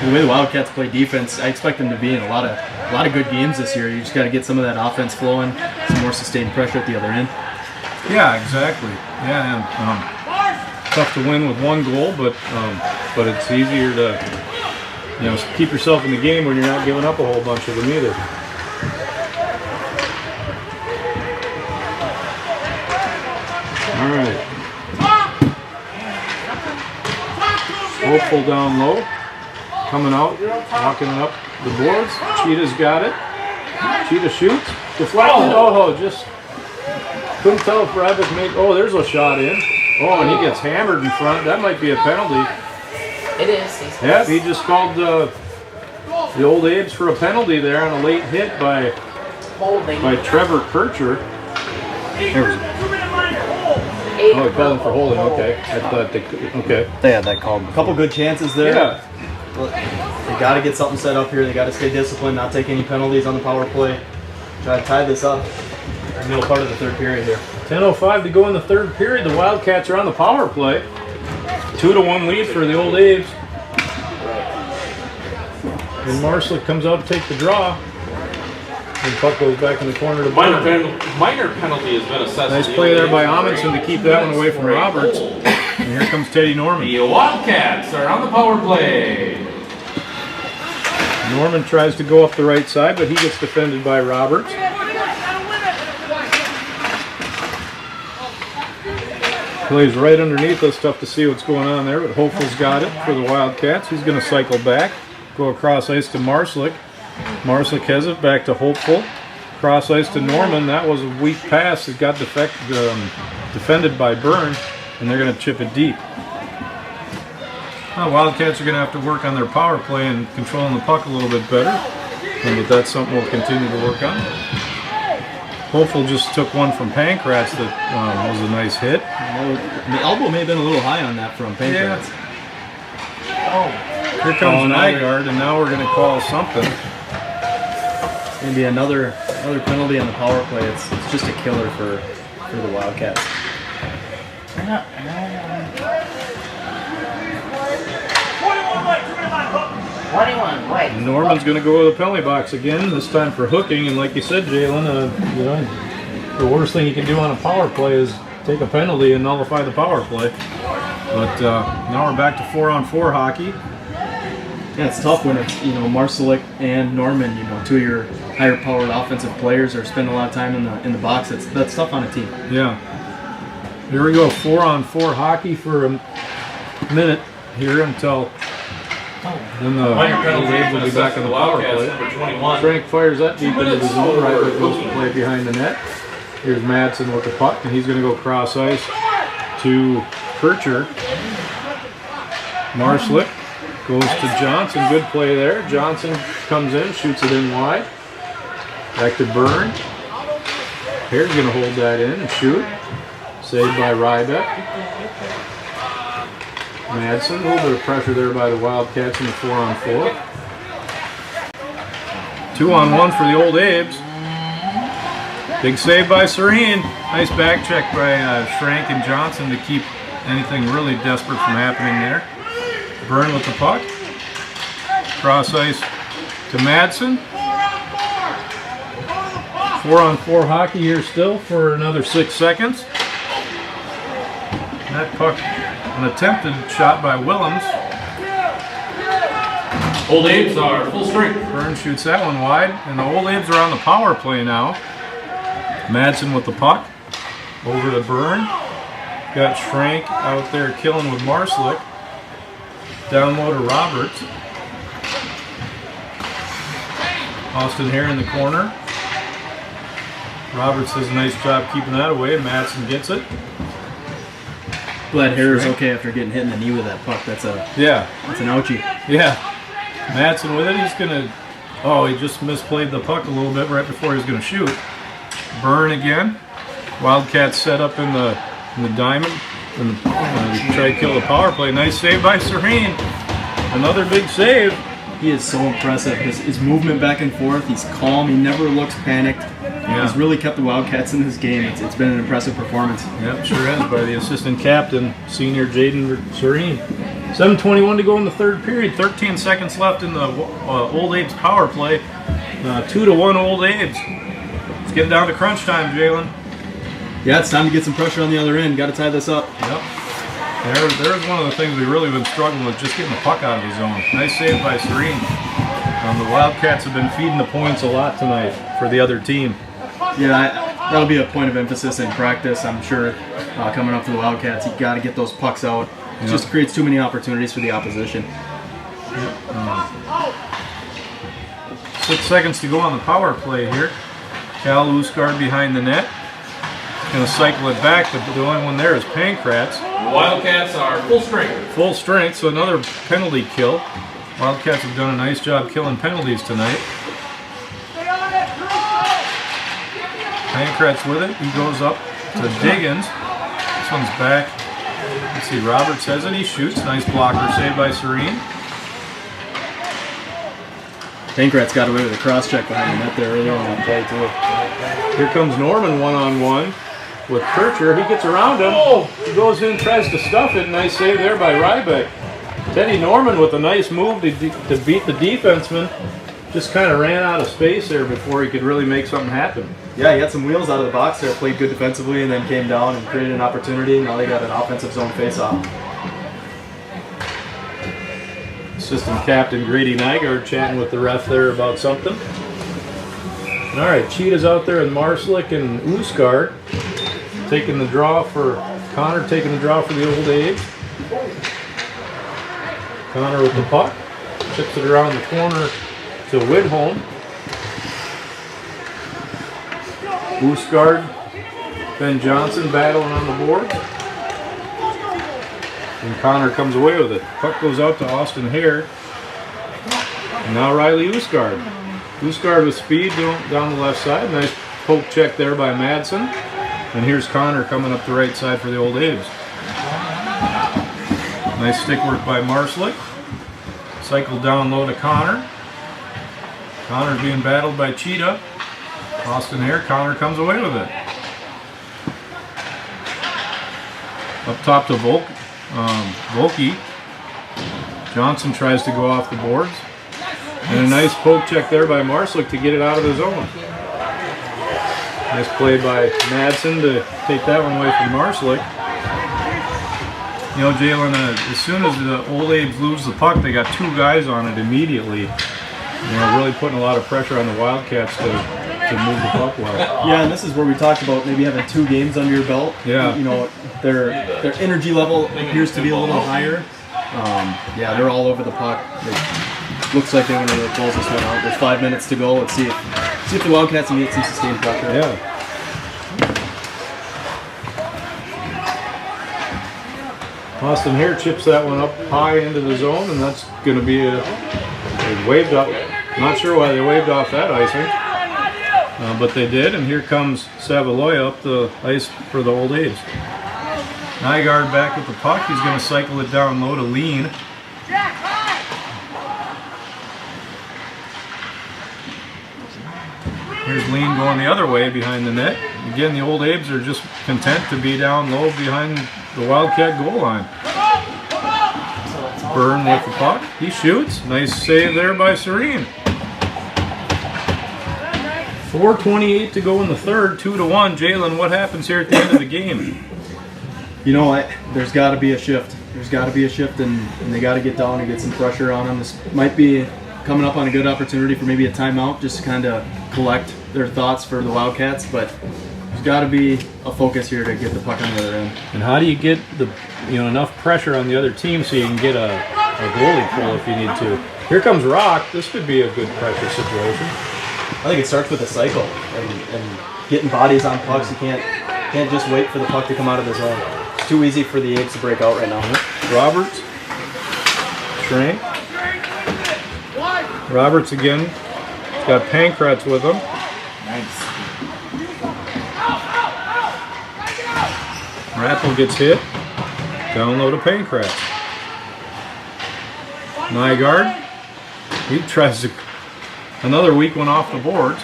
The way the Wildcats play defense, I expect them to be in a lot of good games this year. You just got to get some of that offense flowing, some more sustained pressure at the other end. Yeah, exactly. Yeah, and, tough to win with one goal, but it's easier to keep yourself in the game when you're not giving up a whole bunch of them either. All right. Hopeful down low. Coming out, walking up the boards. Cheetah's got it. Cheetah shoots. Deflected. Oh, just couldn't tell if Rabbit made. Oh, there's a shot in. Oh, and he gets hammered in front. That might be a penalty. It is. Yep, he just called the Old Abe's for a penalty there on a late hit by Trevor Kircher. Oh, he called him for holding. Okay, I thought They had that called. A couple good chances there. Yeah. They got to get something set up here. They got to stay disciplined, not take any penalties on the power play. Try to tie this up in the middle part of the third period here. 10:05 to go in the third period. The Wildcats are on the power play. 2-1 lead for the Old Abe's. And Marslick comes out to take the draw. And puck goes back in the corner to Minor Byrne. penalty has been assessed. Nice play there by Amundsen to keep that one away from Roberts. And here comes Teddy Norman. The Wildcats are on the power play. Norman tries to go up the right side, but he gets defended by Roberts. Plays right underneath us, tough to see what's going on there, but Hopeful's got it for the Wildcats. He's going to cycle back, go across ice to Marslick. Marslick has it, back to Hopeful. Cross ice to Norman. That was a weak pass. It got defended by Byrne, and they're going to chip it deep. Well, Wildcats are going to have to work on their power play and controlling the puck a little bit better. But that's something we'll continue to work on. Hopeful just took one from Pancratz that was a nice hit. The elbow may have been a little high on that from Pancratz. Here comes Nygaard, and now we're going to call something. It's going to be another penalty on the power play. It's just a killer for the Wildcats. 21 white. Norman's going to go to the penalty box again, this time for hooking. And like you said, Jalen, the worst thing you can do on a power play is take a penalty and nullify the power play. But now we're back to 4-on-4 hockey. Yeah, it's tough when it's, Marcelik and Norman, two of your higher powered offensive players are spending a lot of time in the box. That's tough on a team. Yeah. Here we go, 4-on-4 hockey for a minute here until then the Waves will be back in the power play. Frank fires that deep into the zone, right where it goes to play behind the net. Here's Madsen with the puck, and he's going to go cross ice to Kircher. Marcelik goes to Johnson, good play there. Johnson comes in, shoots it in wide. Back to Byrne. Hare's going to hold that in and shoot. Saved by Rybeck. Madsen, a little bit of pressure there by the Wildcats in the 4-on-4. 2-on-1 for the Old Abes. Big save by Serene. Nice back check by Schrank and Johnson to keep anything really desperate from happening there. Byrne with the puck. Cross ice to Madsen. 4-on-4 hockey here still for another 6 seconds. That puck, an attempted shot by Willems. Old Abes are full strength. Byrne shoots that one wide, and the Old Abes are on the power play now. Madsen with the puck. Over to Byrne. Got Schrank out there killing with Marcelik. Down low to Roberts. Austin Hare in the corner. Roberts does a nice job keeping that away. Madsen gets it. Glad Hare is okay after getting hit in the knee with that puck. That's an ouchie. Yeah. Madsen with it. He's gonna. Oh, he just misplayed the puck a little bit right before he was gonna shoot. Byrne again. Wildcats set up in the diamond and try to kill the power play. Nice save by Serene. Another big save. He is so impressive. His movement back and forth. He's calm. He never looks panicked. Yeah. He's really kept the Wildcats in this game. It's been an impressive performance. Yep, sure is, by the assistant captain, senior Jaden Serene. 7:21 to go in the third period. 13 seconds left in the Old Abes power play. 2-1 Old Abes. It's getting down to crunch time, Jalen. Yeah, it's time to get some pressure on the other end. Got to tie this up. Yep. There's one of the things we've really been struggling with, just getting the puck out of the zone. Nice save by Serene. The Wildcats have been feeding the points a lot tonight for the other team. Yeah, that'll be a point of emphasis in practice, I'm sure, coming up for the Wildcats. You got to get those pucks out. It just creates too many opportunities for the opposition. 6 seconds to go on the power play here. Cal Uskard behind the net. Going to cycle it back, but the only one there is Pancratz. The Wildcats are full strength. Full strength, so another penalty kill. Wildcats have done a nice job killing penalties tonight. Pancratz with it. He goes up to Diggins. This one's back. Let's see, Roberts has it. He shoots. Nice blocker save by Serene. Pancratz got away with a cross check behind the net there earlier in that play, too. Here comes Norman one-on-one with Kircher. He gets around him. He goes in, tries to stuff it. Nice save there by Rybeck. Teddy Norman with a nice move to beat the defenseman. Just kind of ran out of space there before he could really make something happen. Yeah, he had some wheels out of the box there, played good defensively, and then came down and created an opportunity. Now they got an offensive zone faceoff. Assistant captain Grady Nygaard chatting with the ref there about something. All right, Cheetah's out there with Marcelik and Uskard. Taking the draw for Connor, taking the draw for the Old Abes. Connor with the puck. Chips it around the corner to Widholm. Uskard, Ben Johnson battling on the board. And Connor comes away with it. Puck goes out to Austin Hare. And now Riley Uskard. Goose guard with speed down the left side. Nice poke check there by Madsen. And here's Connor coming up the right side for the Old A's. Nice stick work by Marslick. Cycle down low to Connor. Connor being battled by Cheetah. Austin here. Connor comes away with it. Up top to Volke. Johnson tries to go off the boards. And a nice poke check there by Marslick to get it out of the zone. Nice play by Madsen to take that one away from Marslick. You know, Jalen, as soon as the Old A's lose the puck, they got two guys on it immediately. You know, really putting a lot of pressure on the Wildcats to move the puck well. Yeah, and this is where we talked about maybe having 2 games under your belt. Yeah. You know, their energy level appears to be a little higher. Yeah, they're all over the puck. Looks like they're going to close this one out. There's 5 minutes to go. Let's see if the Wildcats can get some sustained pressure. Yeah. Austin here chips that one up high into the zone, and that's going to be they waved off. Not sure why they waved off that icing, but they did. And here comes Savaloya up the ice for the Old A's. Nygaard back with the puck. He's going to cycle it down low to Lean. Here's Lean going the other way behind the net. Again, the Old A's are just content to be down low behind the Wildcat goal line. Byrne with the puck. He shoots. Nice save there by Serene. 4:28 to go in the third. 2-1. Jalen, what happens here at the end of the game? You know, there's got to be a shift. There's got to be a shift, and they got to get down and get some pressure on them. This might be coming up on a good opportunity for maybe a timeout, just to kind of collect their thoughts for the Wildcats, but there's got to be a focus here to get the puck on the other end. And how do you get enough pressure on the other team so you can get a goalie pull if you need to? Here comes Rock. This could be a good pressure situation. I think it starts with a cycle and getting bodies on pucks. You can't just wait for the puck to come out of the zone. It's too easy for the A's to break out right now. Roberts. Schrank. Roberts again. He's got Pankratz with him. Nice. Rattle gets hit. Down low to Pankratz. Nygaard. He tries to another weak one off the boards.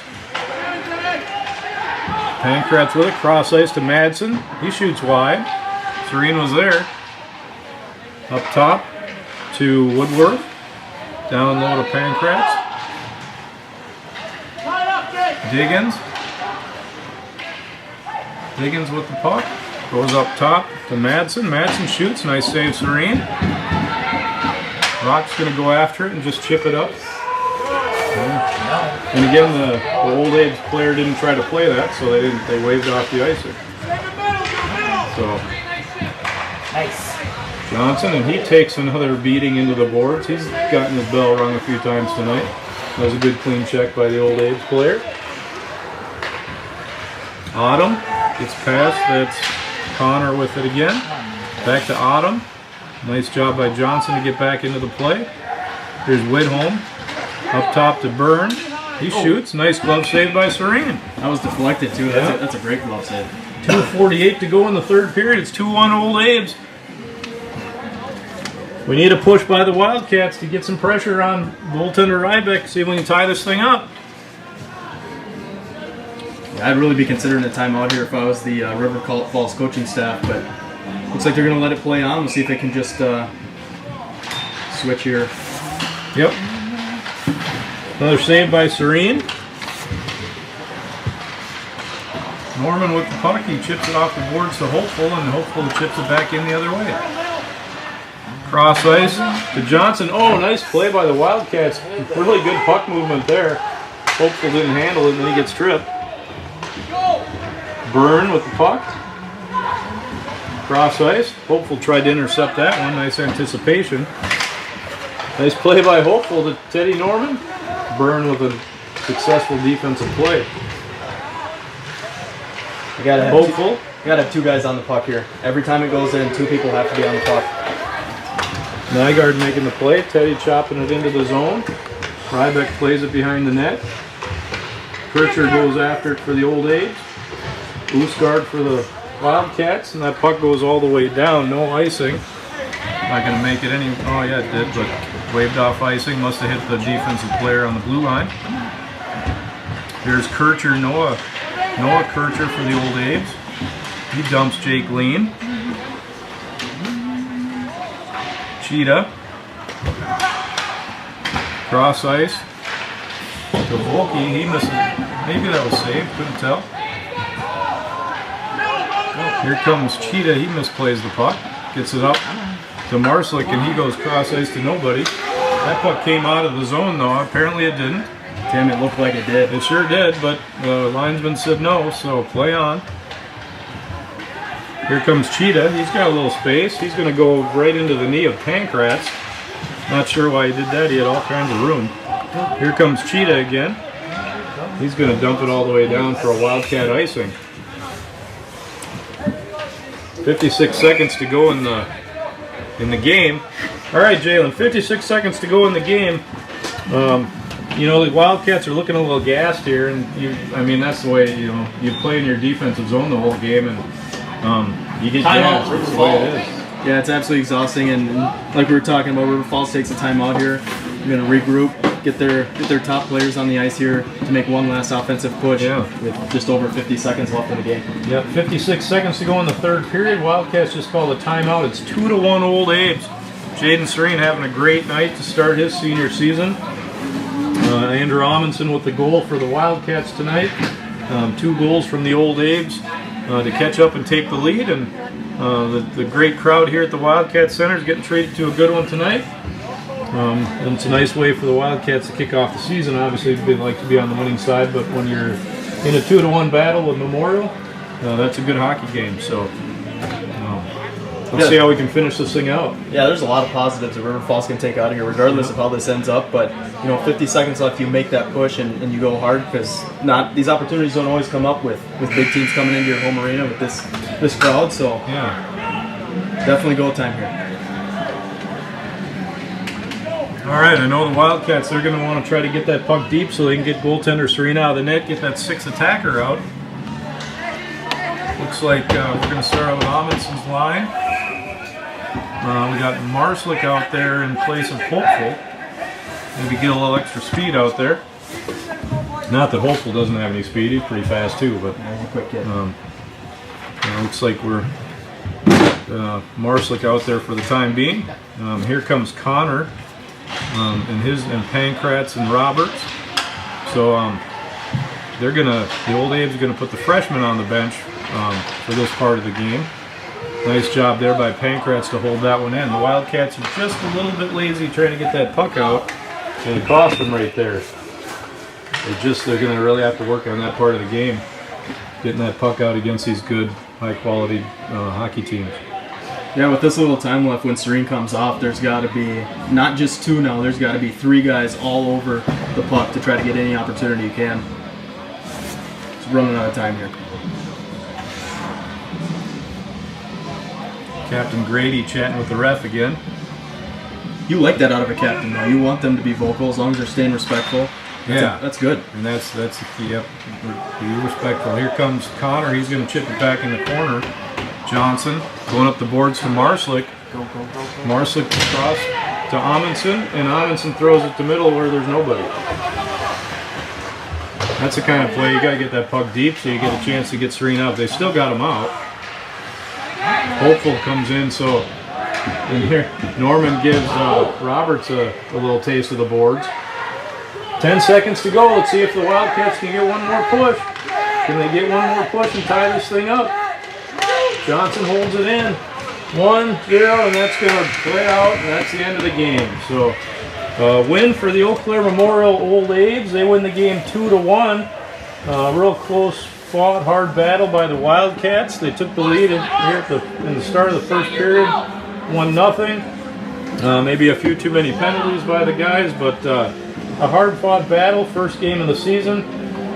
Pankratz with it. Cross ice to Madsen. He shoots wide. Serene was there. Up top to Woodworth. Down low to Pankratz. Diggins. Diggins with the puck. Goes up top to Madsen. Madsen shoots. Nice save, Serene. Rock's going to go after it and just chip it up. And again, the Old A's player didn't try to play that, so they waved off the icer. So Nice. Johnson, and he takes another beating into the boards. He's gotten his bell rung a few times tonight. That was a good clean check by the Old A's player. Autumn gets past. That's Connor with it again. Back to Autumn. Nice job by Johnson to get back into the play. Here's Widholm. Up top to Byrne. He shoots. Nice glove save by Serene. That was deflected too. Yeah. That's a great glove save. 2:48 to go in the third period. It's 2-1 Old A's. We need a push by the Wildcats to get some pressure on goaltender Rybeck. See if we can tie this thing up. I'd really be considering a timeout here if I was the River Falls coaching staff, but looks like they're going to let it play on. We'll see if they can just switch here. Yep. Another save by Serene. Norman with the puck. He chips it off the boards to Hopeful, and Hopeful chips it back in the other way. Cross ice to Johnson. Oh, nice play by the Wildcats. Really good puck movement there. Hopeful didn't handle it, and then he gets tripped. Byrne with the puck. Cross ice. Hopeful tried to intercept that one. Nice anticipation. Nice play by Hopeful to Teddy Norman. Byrne with a successful defensive play. You gotta have Hopeful. You gotta have two guys on the puck here. Every time it goes in, two people have to be on the puck. Nygaard making the play. Teddy chopping it into the zone. Rybeck plays it behind the net. Kircher goes after it for the Old A's. Oosgaard for the Wildcats, and that puck goes all the way down. No icing. Not going to make it any. Oh yeah, it did, but waved off icing. Must have hit the defensive player on the blue line. Here's Kircher, Noah Kircher for the Old A's. He dumps Jake Lean. Cheetah. Cross ice. To Volke, he misses. Maybe that was saved, couldn't tell. Here comes Cheetah, he misplays the puck. Gets it up to Marslick, and he goes cross ice to nobody. That puck came out of the zone though, apparently it didn't. Tim, it looked like it did. It sure did, but the linesman said no, so play on. Here comes Cheetah, he's got a little space. He's going to go right into the knee of Pankratz. Not sure why he did that, he had all kinds of room. Here comes Cheetah again. He's going to dump it all the way down for a Wildcat icing. 56 seconds to go in the game. All right, Jalen, 56 seconds to go in the game. You know, the Wildcats are looking a little gassed here, and I mean that's the way you play in your defensive zone the whole game, and you get gassed. That's the way it is. Yeah, it's absolutely exhausting, and like we were talking about, River Falls takes a timeout here. We're going to regroup, get their top players on the ice here to make one last offensive push with just over 50 seconds left in the game. Yep, 56 seconds to go in the third period. Wildcats just called a timeout. It's 2-1 Old A's. Jaden Serene having a great night to start his senior season. Andrew Amundsen with the goal for the Wildcats tonight. 2 goals from the Old A's to catch up and take the lead, and the great crowd here at the Wildcat Center is getting treated to a good one tonight. And it's a nice way for the Wildcats to kick off the season. Obviously, they'd like to be on the winning side, but when you're in a 2-1 battle with Memorial, that's a good hockey game. So let's see how we can finish this thing out. Yeah, there's a lot of positives that River Falls can take out of here, regardless of how this ends up. But 50 seconds left, you make that push and you go hard, because these opportunities don't always come up with big teams coming into your home arena with this crowd. So yeah, definitely go time here. All right, I know the Wildcats, they're going to want to try to get that puck deep so they can get goaltender Serena out of the net, get that 6th attacker out. Looks like we're going to start out with Amundsen's line. We got Marslick out there in place of Hopeful. Maybe get a little extra speed out there. Not that Hopeful doesn't have any speed, he's pretty fast too, but looks like we're Marslick out there for the time being. Here comes Connor. And Pankratz and Roberts. So the Old A's are gonna put the freshmen on the bench for this part of the game. Nice job there by Pankratz to hold that one in. The Wildcats are just a little bit lazy trying to get that puck out, and it cost them right there. They're gonna really have to work on that part of the game, getting that puck out against these good, high quality hockey teams. Yeah, with this little time left, when Serene comes off, there's got to be not just 2 now, there's got to be 3 guys all over the puck to try to get any opportunity you can. It's running out of time here. Captain Grady chatting with the ref again. You like that out of a captain, though. You want them to be vocal as long as they're staying respectful. That's good. And that's the key. Yep, be respectful. Here comes Connor. He's going to chip it back in the corner. Johnson going up the boards to Marslick. Marslick across to Amundsen, and Amundsen throws it to middle where there's nobody. That's the kind of play you got to get that puck deep so you get a chance to get Serene out. They still got him out. Hopeful comes in, so in here Norman gives Roberts a little taste of the boards. 10 seconds to go. Let's see if the Wildcats can get one more push. Can they get one more push and tie this thing up? Johnson holds it in. 1-0, and that's going to play out, and that's the end of the game. So, win for the Eau Claire Memorial Old A's. They win the game 2-1. Real close fought, hard battle by the Wildcats. They took the lead here in the start of the first period, 1-0. Maybe a few too many penalties by the guys, but a hard-fought battle, first game of the season.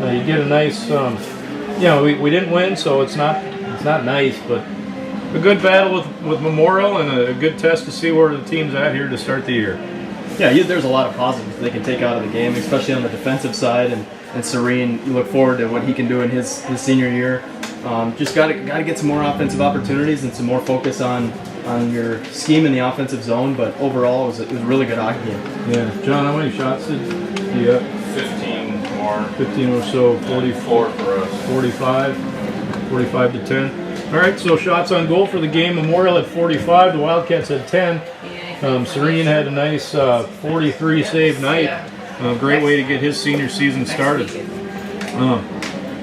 You get a nice, we didn't win, so it's not nice, but a good battle with Memorial and a good test to see where the team's at here to start the year. Yeah, there's a lot of positives they can take out of the game, especially on the defensive side. And Serene, you look forward to what he can do in his senior year. Just got to get some more offensive opportunities and some more focus on your scheme in the offensive zone. But overall, it was a really good hockey game. Yeah, John, how many shots did you have? 15 more. 15 or so, 44 for us. 45 to 10. All right, so shots on goal for the game. Memorial at 45. The Wildcats had 10. Serene had a nice 43 save night. Great way to get his senior season started.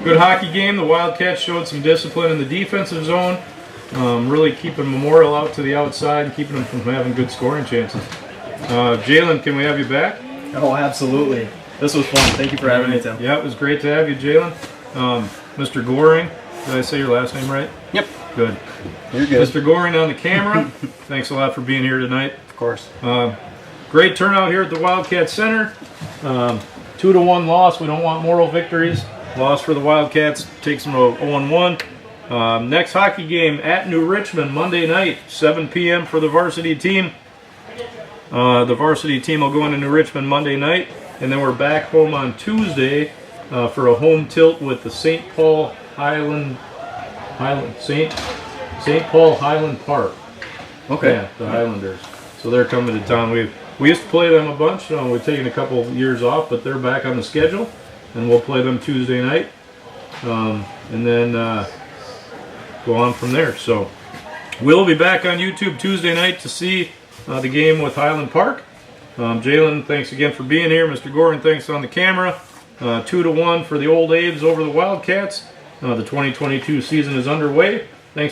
Good hockey game. The Wildcats showed some discipline in the defensive zone, really keeping Memorial out to the outside and keeping them from having good scoring chances. Jalen, can we have you back? Oh, absolutely. This was fun. Thank you for having me, Tim. Yeah, it was great to have you, Jalen. Mr. Goring, did I say your last name right? Yep. Good. You're good. Mr. Goring on the camera. Thanks a lot for being here tonight. Of course. Great turnout here at the Wildcat Center. 2-1 loss. We don't want moral victories. Loss for the Wildcats takes them to 0-1. Next hockey game at New Richmond Monday night, 7 p.m. for the varsity team. The varsity team will go into New Richmond Monday night, and then we're back home on Tuesday for a home tilt with the St. Paul Highland Park. Okay. Yeah, the Highlanders. So they're coming to town. We used to play them a bunch. We've taken a couple of years off, but they're back on the schedule, and we'll play them Tuesday night, and then go on from there. So we'll be back on YouTube Tuesday night to see the game with Highland Park. Jalen, thanks again for being here. Mr. Gorin, thanks on the camera. 2-1 for the Old Aves over the Wildcats. The 2022 season is underway. Thanks for